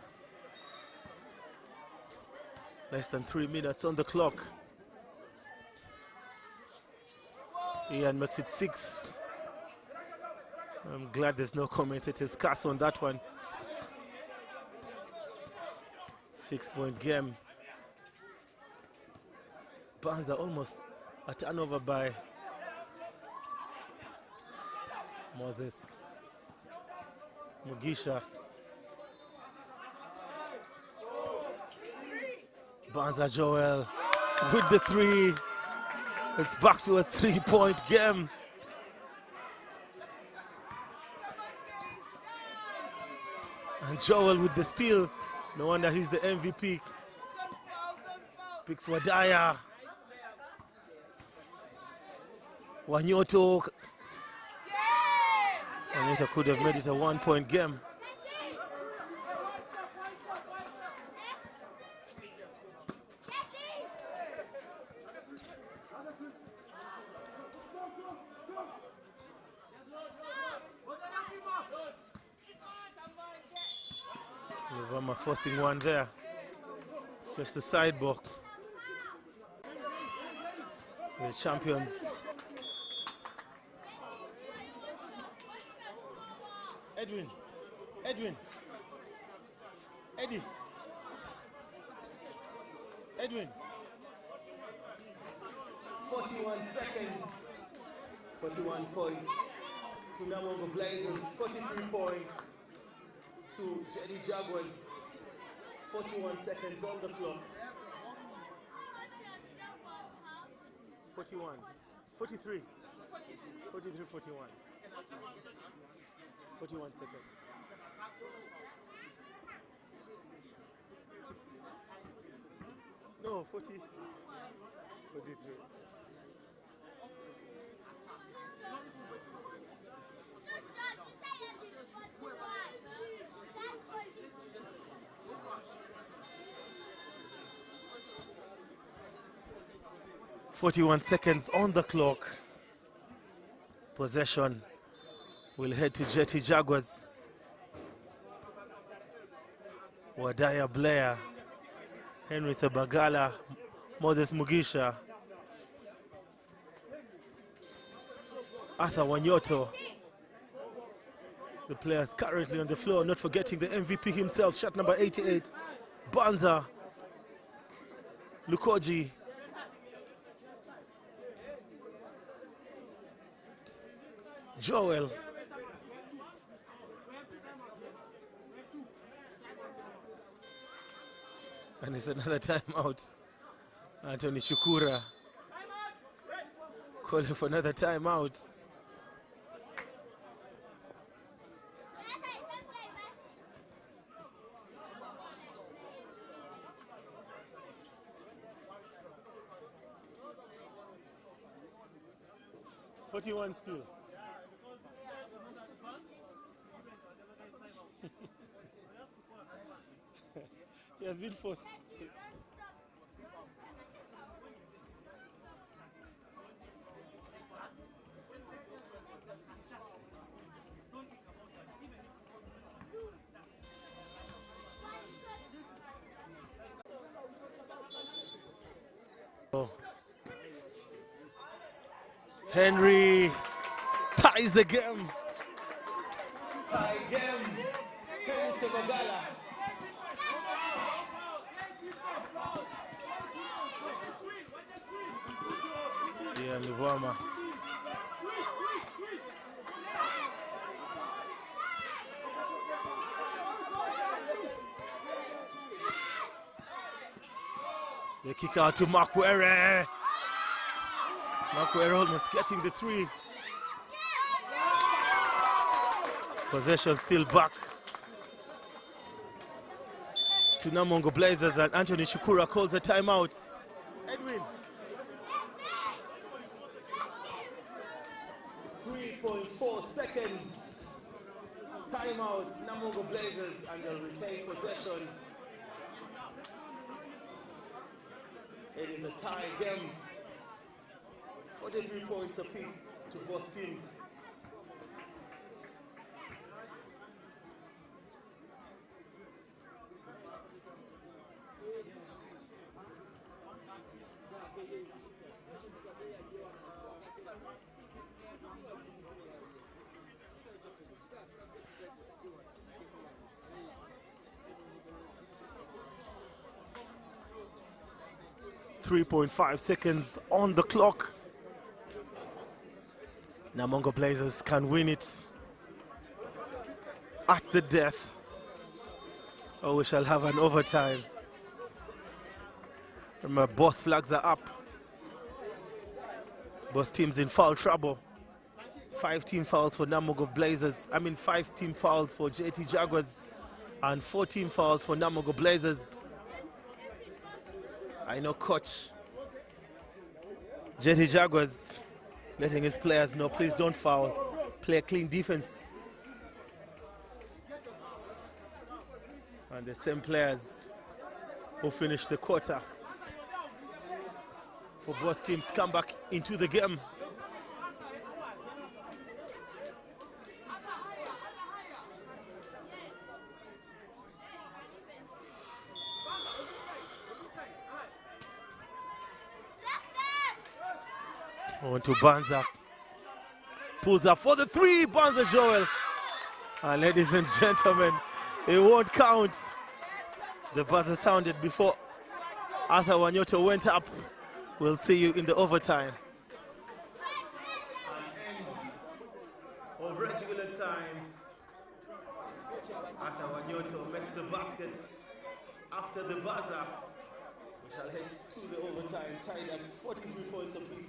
Less than 3 minutes on the clock. Ian makes it 6. I'm glad there's no commentator's cast on that one. 6-point game. Banza almost a turnover by Moses Mugisha. Banza Joel with the 3. It's back to a 3-point game. And Joel with the steal. No wonder he's the MVP. Picks Wadaya. Wanyoto. Wanyoto could have made it a 1-point game. Luvama forcing one there. It's just a sideball. The champions. Edwin, Edwin, Eddie, Edwin. 41 seconds. 41 points to Namongo Blazers. 43 points to JD Jaguars. 41 seconds on the clock. 41, 43, 43, 41. 41 seconds. No, 40, 43. 41 seconds on the clock. Possession will head to Jetty Jaguars. Wadaya Blair, Henry Sebagala, Moses Mugisha, Arthur Wanyoto. The players currently on the floor, not forgetting the MVP himself, shot number 88, Banza, Lukoji, Joel, and it's another timeout. Anthony Shukura calling for another timeout. Still. He has been forced. Oh. Henry ties the game. Tie game. Henry Sebagala. Yeah, Livama. The kick out to Makwere. Makwere almost getting the three. Possession still back to Namongo Blazers, and Anthony Shukura calls a timeout. Edwin. 3.4 seconds. Timeout, Namongo Blazers, and they'll retain possession. It is a tie game. 43 points apiece to both teams. .5 seconds on the clock. Namongo Blazers can win it at the death, or we shall have an overtime. Remember, both flags are up. Both teams in foul trouble. 5 team fouls for Namongo Blazers. 5 team fouls for JT Jaguars and 4 team fouls for Namongo Blazers. I know coach JT Jaguars letting his players know, please don't foul, play clean defense. And the same players who finished the quarter for both teams come back into the game. On to Banza. Pulls up for the 3, Banza Joel. And ladies and gentlemen, it won't count. The buzzer sounded before Arthur Wanyoto went up. We'll see you in the overtime. Of regular time, Arthur Wanyoto makes the basket. After the buzzer, we shall head to the overtime, tied at 43 points apiece.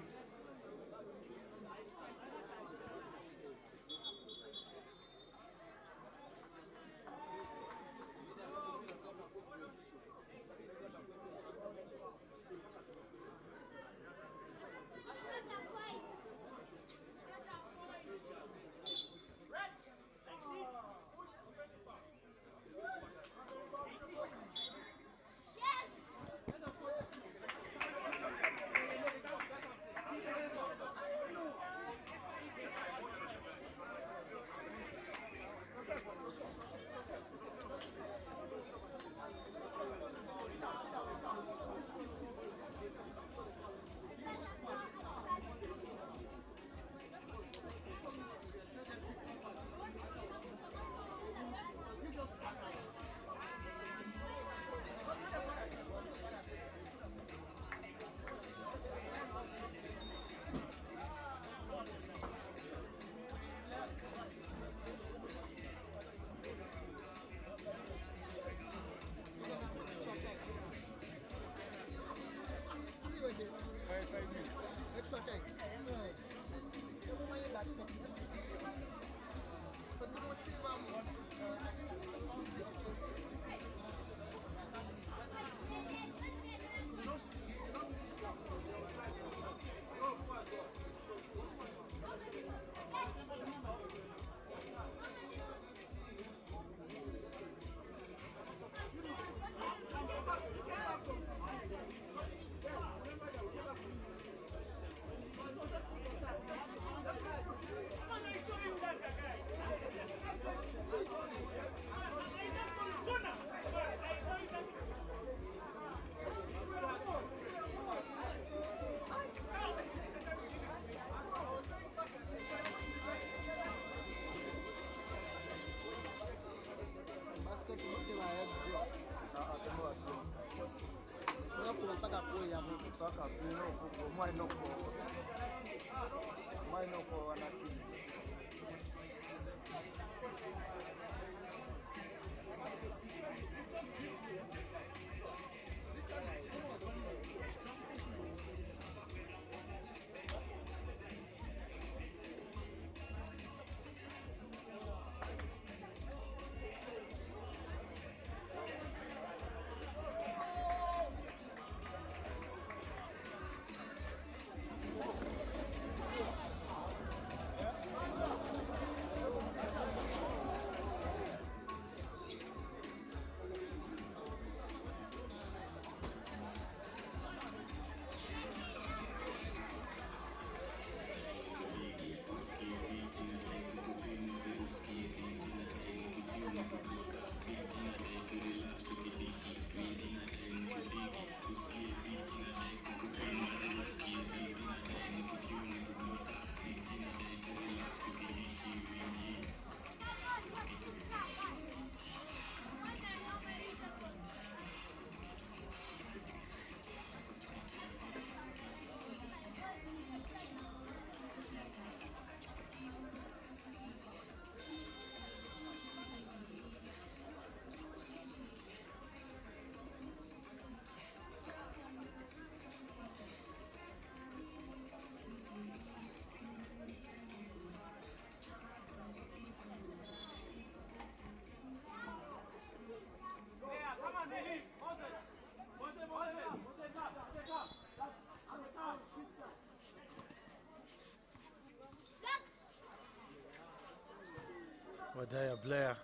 Wadaya Blair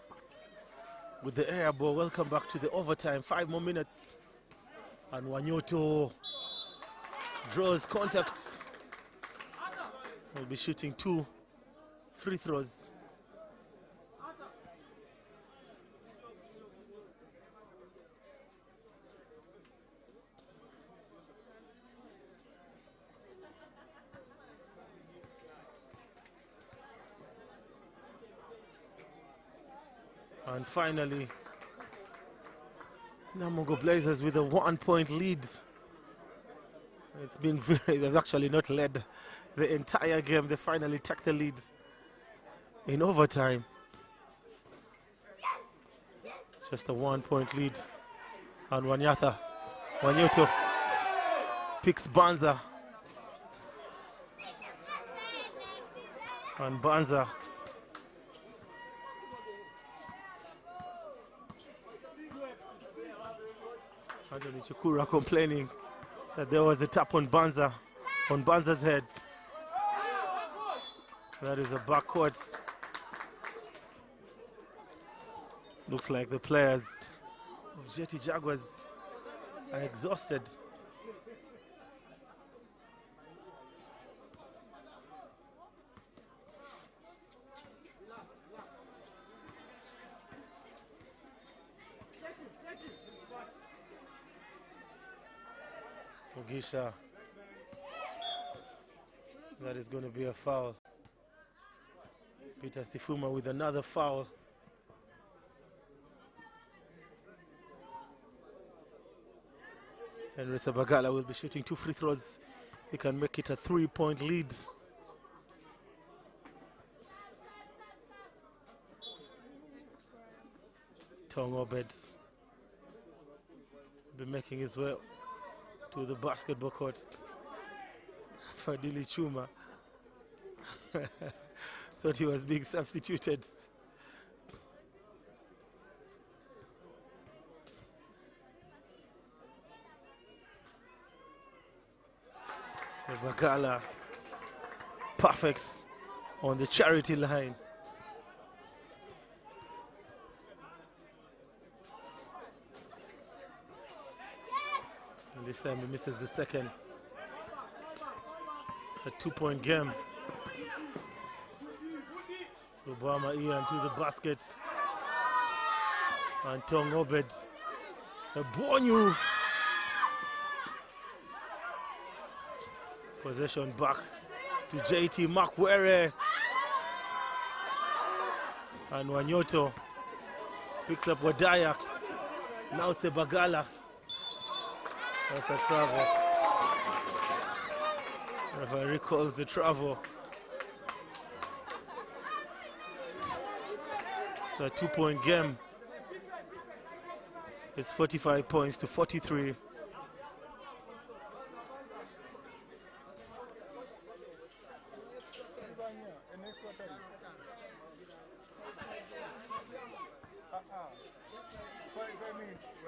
with the air ball. Welcome back to the overtime. 5 more minutes. And Wanyoto draws contacts. Will be shooting 2 free throws. And finally, Namungo Blazers with a 1-point lead. It's been they've actually not led the entire game. They finally took the lead in overtime. Just a 1-point lead. And Wanyoto picks Banza. And Banza Anthony Chikura complaining that there was a tap on Banza's head. That is a backcourt. Looks like the players of Jetty Jaguars are exhausted. Mugisha, that is going to be a foul. Peter Sifuma with another foul. And Risa Bagala will be shooting 2 free throws. He can make it a 3-point lead. Tong Obed will be making his way to the basketball court. Fadili Chuma thought he was being substituted. So Bagala perfects on the charity line. And this time he misses the second. It's a 2-point game. Obama Ian to the basket. And Tong Obed. A Bonyu. Possession back to JT Makwere. And Wanyoto picks up Wadaya. Now Sebagala. That's a travel. Referee calls the travel. It's a 2-point game. It's 45 points to 43.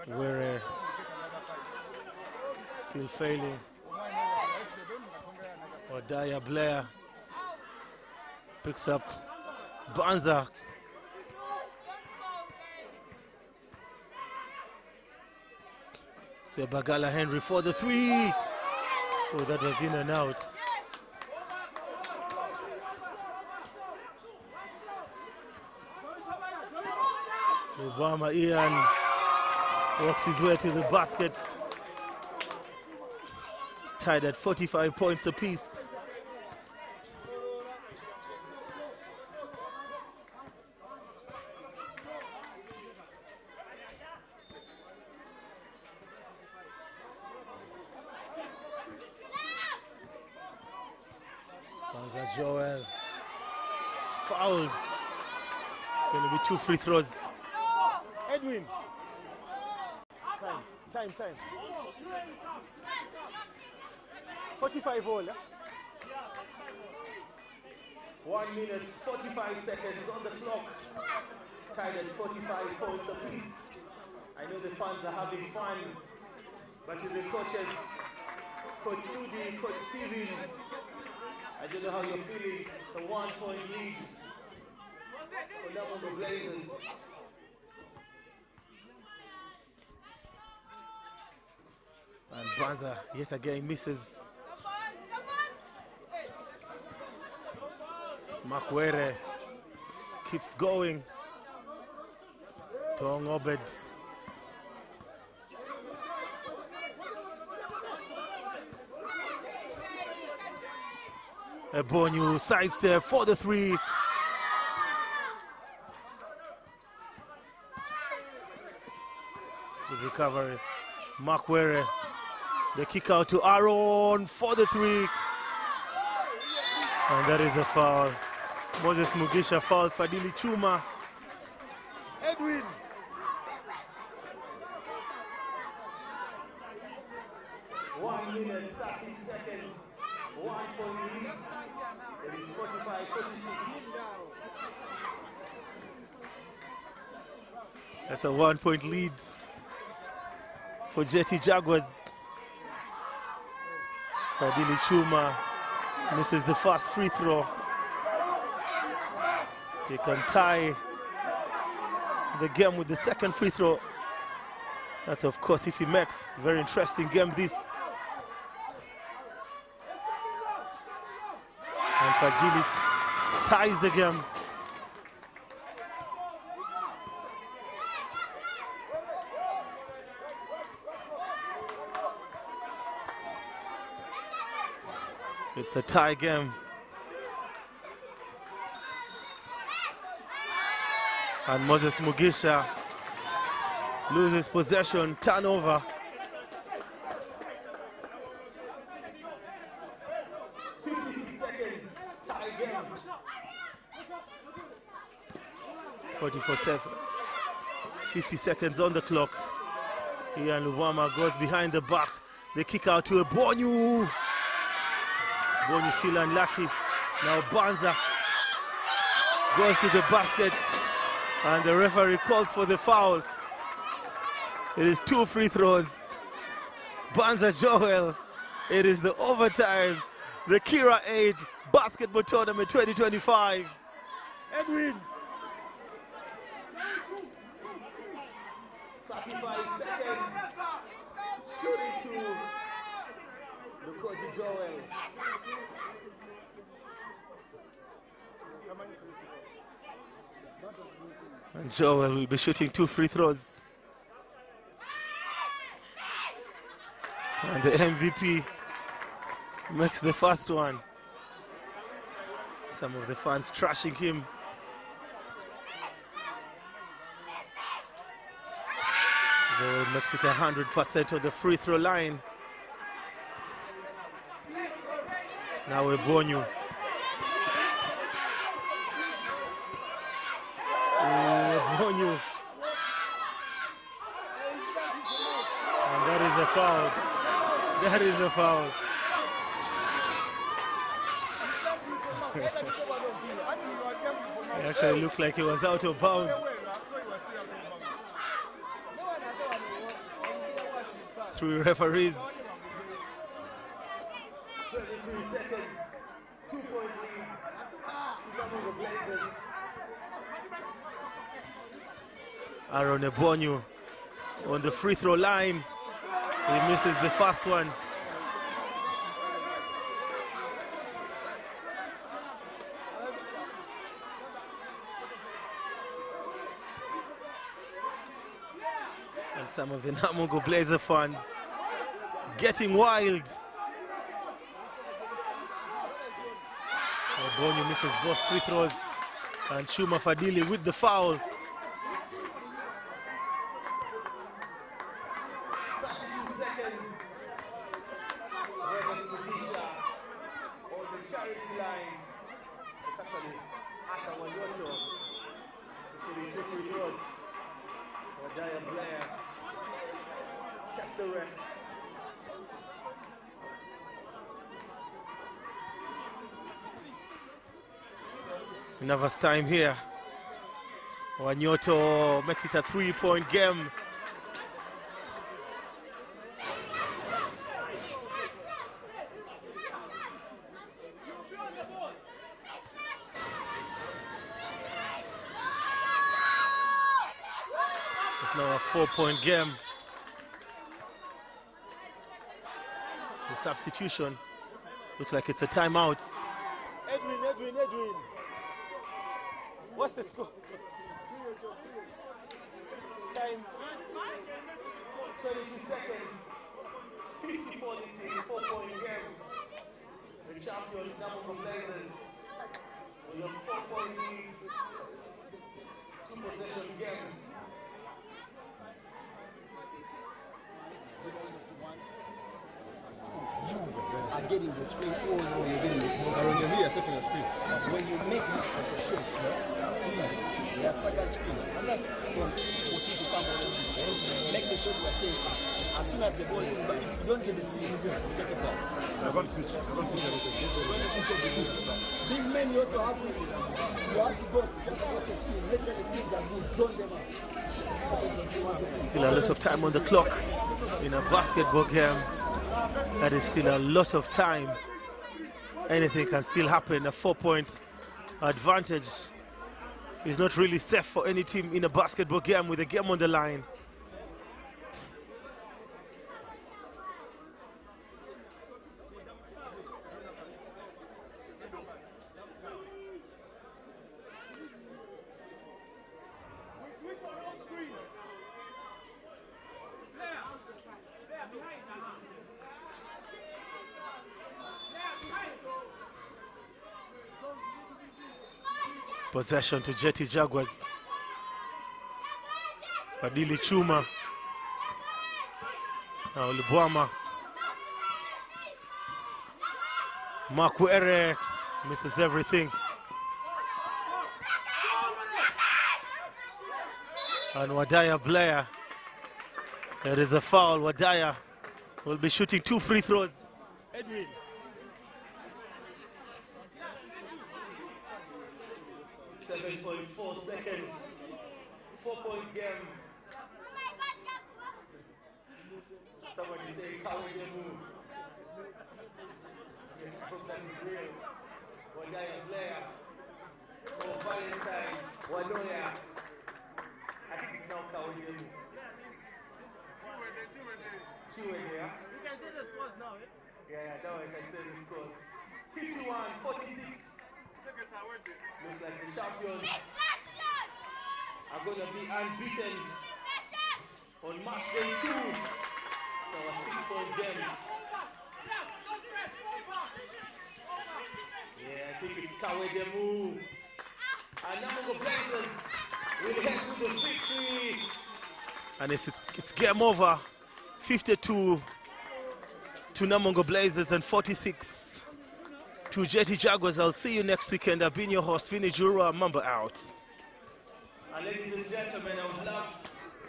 We're still failing. Wadaya Blair picks up Banza. Sebagala Henry for the 3. Oh, that was in and out. Obama Ian works his way to the basket. Tied at 45 points apiece. Joel fouled. It's going to be 2 free throws. Edwin. Time. 45 all. 1 minute, 45 seconds on the clock. Tied at 45 points apiece. I know the fans are having fun, but to the coaches, Coach Sudi, Coach Steven, I don't know how you're feeling. It's a 1-point lead. for Namungo Blazers. And Banza yet again misses. Makwere keeps going. Tong Obed. Ebonyu sidestep for the three. Good recovery. Makwere. The kick out to Aaron for the three. And that is a foul. Moses Mugisha fouls Fadili Chuma. Edwin. One minute, 30 seconds. 1 point lead. It is 45-46. That's a 1 point lead for Jetty Jaguars. Fadili Chuma misses the first free throw. He can tie the game with the second free throw. That's of course if he makes. Very interesting game this. And Fadili ties the game. It's a tie game. And Moses Mugisha loses possession, turnover. 56 seconds, tie game. 44-7, 50 seconds on the clock. Ian Lubama goes behind the back. They kick out to Ebonyu. Ebonyu still unlucky. Now Banza goes to the basket. And the referee calls for the foul. It is 2 free throws. Banza Joel. It is the overtime. The KIIRA 8 Basketball Tournament 2025. Edwin. 35 seconds. Shooting to Lukoji Joel. And Joel will be shooting 2 free throws. And the MVP makes the first one. Some of the fans trashing him. Joel makes it 100% on the free throw line. Now Ebonyu. Ebonyu. And that is a foul. That is a foul. It actually looks like he was out of bounds. Three referees. 23 seconds. 2 point lead. Namungo Blazers. Aaron Ebonyu on the free throw line. He misses the first one. And some of the Namungo Blazer fans getting wild. Ebonyu misses both free throws. And Chuma Fadili with the foul. 32 seconds. Moses Mugisha on the charity line. It's actually Asha Wanyoto shooting 2 free throws. Wadaya Blair takes the rest. Nervous time here. Wanyoto makes it a 3-point game. now a 4-point game. The substitution looks like it's a timeout. Edwin. What's the score? Time 22 seconds. 54 this is a 4-point game. The champions Namungo Blazers with a 4-point lead. 2-possession game. You are getting the screen, oh no, you're getting this moment. When you're here, setting a screen. When you make this shot, please, there's second screen. I'm not from 14 to come on this. Make the shot you are saying. As soon as the ball is, but if you don't get the screen, you take it back. I'm going to switch. When you switch everything. Big men, you also have to go the screen. Make sure the screens are good. Zone them out. Still a lot of time on the clock in a basketball game. That is still a lot of time. Anything can still happen. A 4-point advantage is not really safe for any team in a basketball game with a game on the line. Possession to Jetty Jaguars. Fadili Chuma. Now Lubwama. KIIRA misses everything. And Wadaya Blair. There is a foul. Wadaya will be shooting 2 free throws. Edwin. 7.4 seconds. 4-point game. Somebody say Kawowo. I hope that is real. Wadaya Blair. Oh, Valentine. Wanoya. I think it's now Kawowo. Chiwede, yeah? You can say the scores now, eh? Yeah, now I can say the scores. 51-46. Looks like the champions are going to be unbeaten on match day 2. So a 6-point game. Yeah, I think it's Kawowo. And Namungo Blazers will head with the victory. And it's game over. 52 to Namungo Blazers and 46 to Jetty Jaguars. I'll see you next weekend. I've been your host, Vinny Jura. Mamba out. And ladies and gentlemen, I would love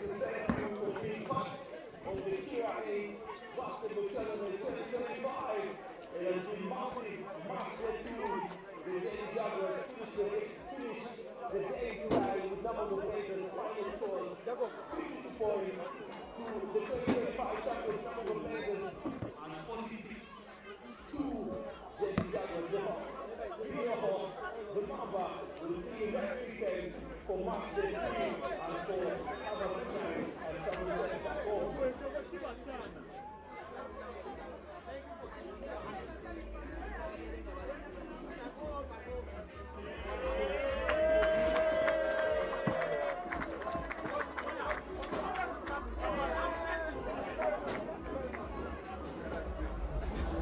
to thank you for being part of the KIIRA Basketball Tournament 2025. It has been massive. Match day 2. The Jetty Jaguars finish the day with Namungo Blazers final score 52 points to the 2025 champions Namungo Blazers and 46 to Jetty Jaguars. The Hawks, your host, the Mamba, will see you next weekend for match day 3 and for other tournaments and some events at home.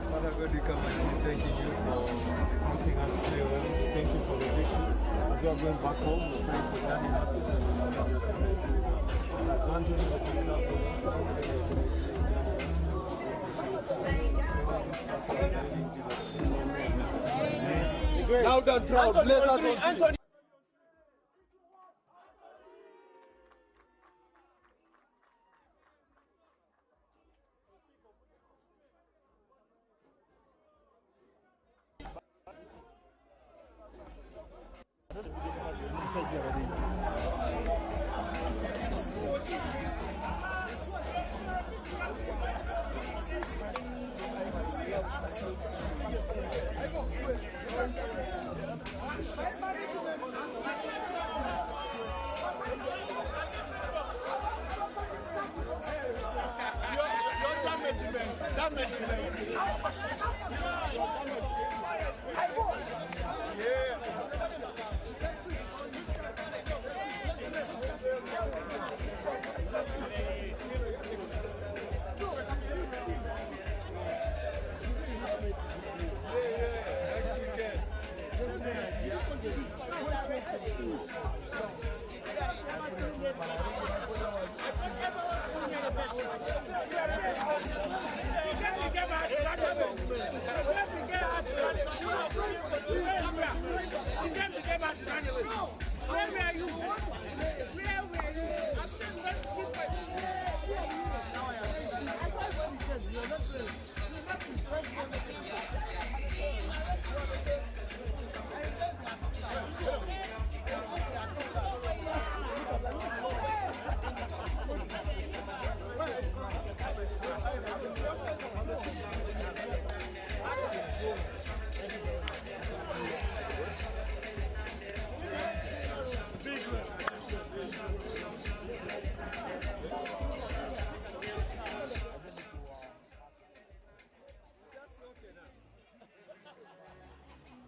Father God, we come and thanking you for making us play well. Thank you for the victory. As we are going back home, we pray for Danny Marcus and Anthony. Loud and proud. Bless us all. Anthony.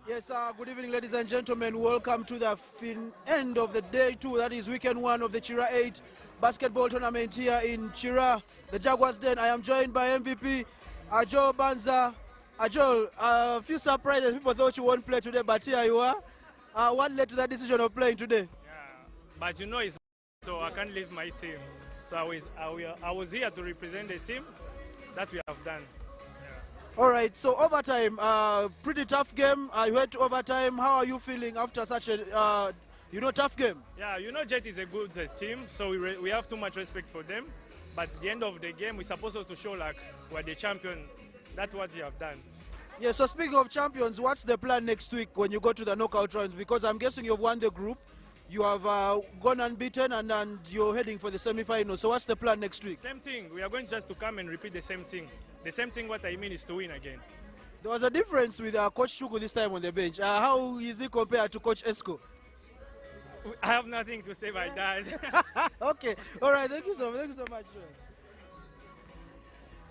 Yes, good evening, ladies and gentlemen. Welcome to the end of the day two. That is weekend one of the KIIRA 8 basketball tournament here in KIIRA, the Jaguars Den. I am joined by MVP Joel Banza. Joel, a few surprises. People thought you won't play today, but here you are. What led to that decision of playing today? Yeah, but you know, so I can't leave my team. So I was here to represent the team. That we have done. All right, so overtime, pretty tough game. You went to overtime. How are you feeling after such a, tough game? Yeah, Jet is a good team, so we have too much respect for them. But at the end of the game, we're supposed to show like we're the champion. That's what we have done. Yeah, so speaking of champions, what's the plan next week when you go to the knockout rounds? Because I'm guessing you've won the group. You have gone unbeaten and you're heading for the semi-final. So what's the plan next week? Same thing. We are going just to come and repeat the same thing. The same thing, what I mean is to win again. There was a difference with Coach Chuku this time on the bench. How is he compared to Coach Esco? I have nothing to say by that. Okay. All right. Thank you so much.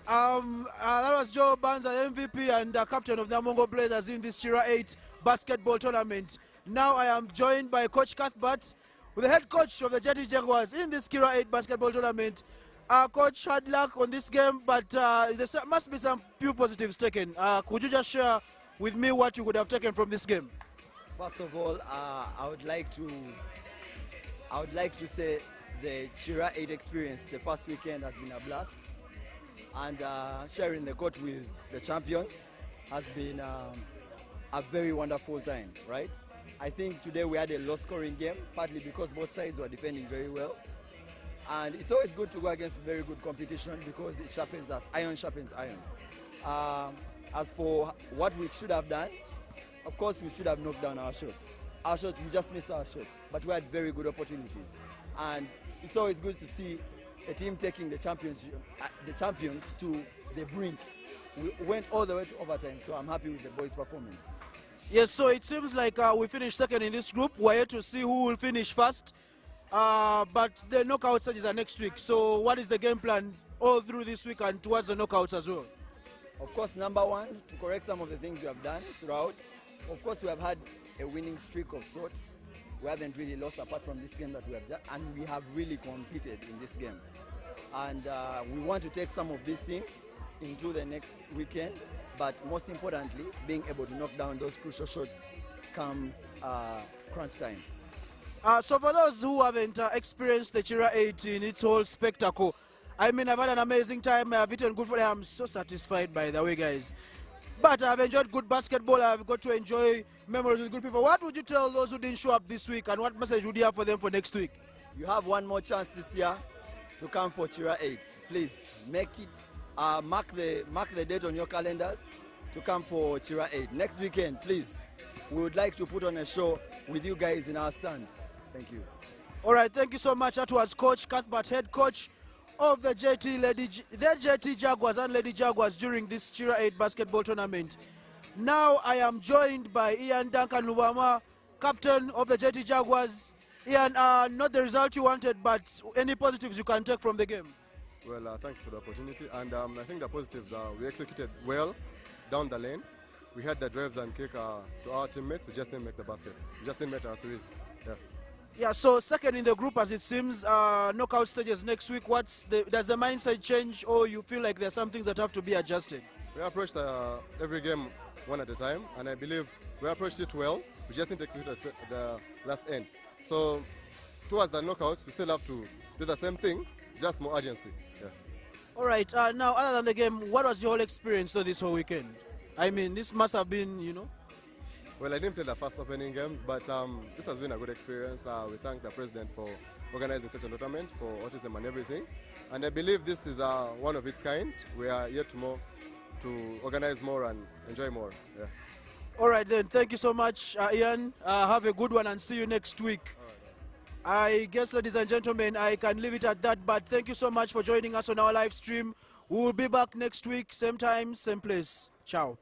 That was Joel Banza, MVP and captain of the Amongo Blazers in this KIIRA 8 basketball tournament. Now I am joined by Coach Cuthbert, the head coach of the Jaguars in this KIIRA 8 basketball tournament. Coach, had luck on this game, but there must be some few positives taken. Could you just share with me what you could have taken from this game? First of all, I would like to say the KIIRA 8 experience, the first weekend has been a blast, and sharing the court with the champions has been a very wonderful time, right? I think today we had a low-scoring game, partly because both sides were defending very well. And it's always good to go against very good competition because it sharpens us. Iron sharpens iron. As for what we should have done, of course we should have knocked down our shots. We just missed our shots, but we had very good opportunities. And it's always good to see a team taking the champions to the brink. We went all the way to overtime, so I'm happy with the boys' performance. Yes, so it seems like we finished second in this group. We're here to see who will finish first. But the knockout stages are next week. So what is the game plan all through this week and towards the knockouts as well? Of course, number one, to correct some of the things we have done throughout. Of course, we have had a winning streak of sorts. We haven't really lost apart from this game that we have done, and we have really competed in this game. And we want to take some of these things into the next weekend, but most importantly, being able to knock down those crucial shots come crunch time. So for those who haven't experienced the KIIRA 8 in its whole spectacle, I mean, I've had an amazing time. I've eaten good food. I'm so satisfied, by the way, guys. But I've enjoyed good basketball. I've got to enjoy memories with good people. What would you tell those who didn't show up this week, and what message would you have for them for next week? You have one more chance this year to come for KIIRA 8. Please make it. Mark the date on your calendars to come for KIIRA 8. Next weekend, please. We would like to put on a show with you guys in our stands. Thank you. All right, thank you so much. That was Coach Cuthbert, head coach of the JT Jaguars and Lady Jaguars during this KIIRA 8 basketball tournament. Now I am joined by Ian Duncan Lubama, captain of the JT Jaguars. Ian, not the result you wanted, but any positives you can take from the game? Well, thank you for the opportunity, and I think the positives are we executed well down the lane. We had the drives and kick to our teammates. We just didn't make the baskets. We just didn't make our threes. Yeah, so second in the group as it seems, knockout stages next week. Does the mindset change, or you feel like there's some things that have to be adjusted? We approached every game one at a time, and I believe we approached it well. We just need to execute the last end. So towards the knockouts, we still have to do the same thing, just more urgency. Yeah. All right. Now, other than the game, what was your whole experience this whole weekend? I mean, this must have been, you know. Well, I didn't play the first opening games, but this has been a good experience. We thank the president for organizing such a tournament for autism and everything. And I believe this is one of its kind. We are yet to organize more and enjoy more. Yeah. All right, then. Thank you so much, Ian. Have a good one and see you next week. I guess, ladies and gentlemen, I can leave it at that. But thank you so much for joining us on our live stream. We will be back next week, same time, same place. Ciao.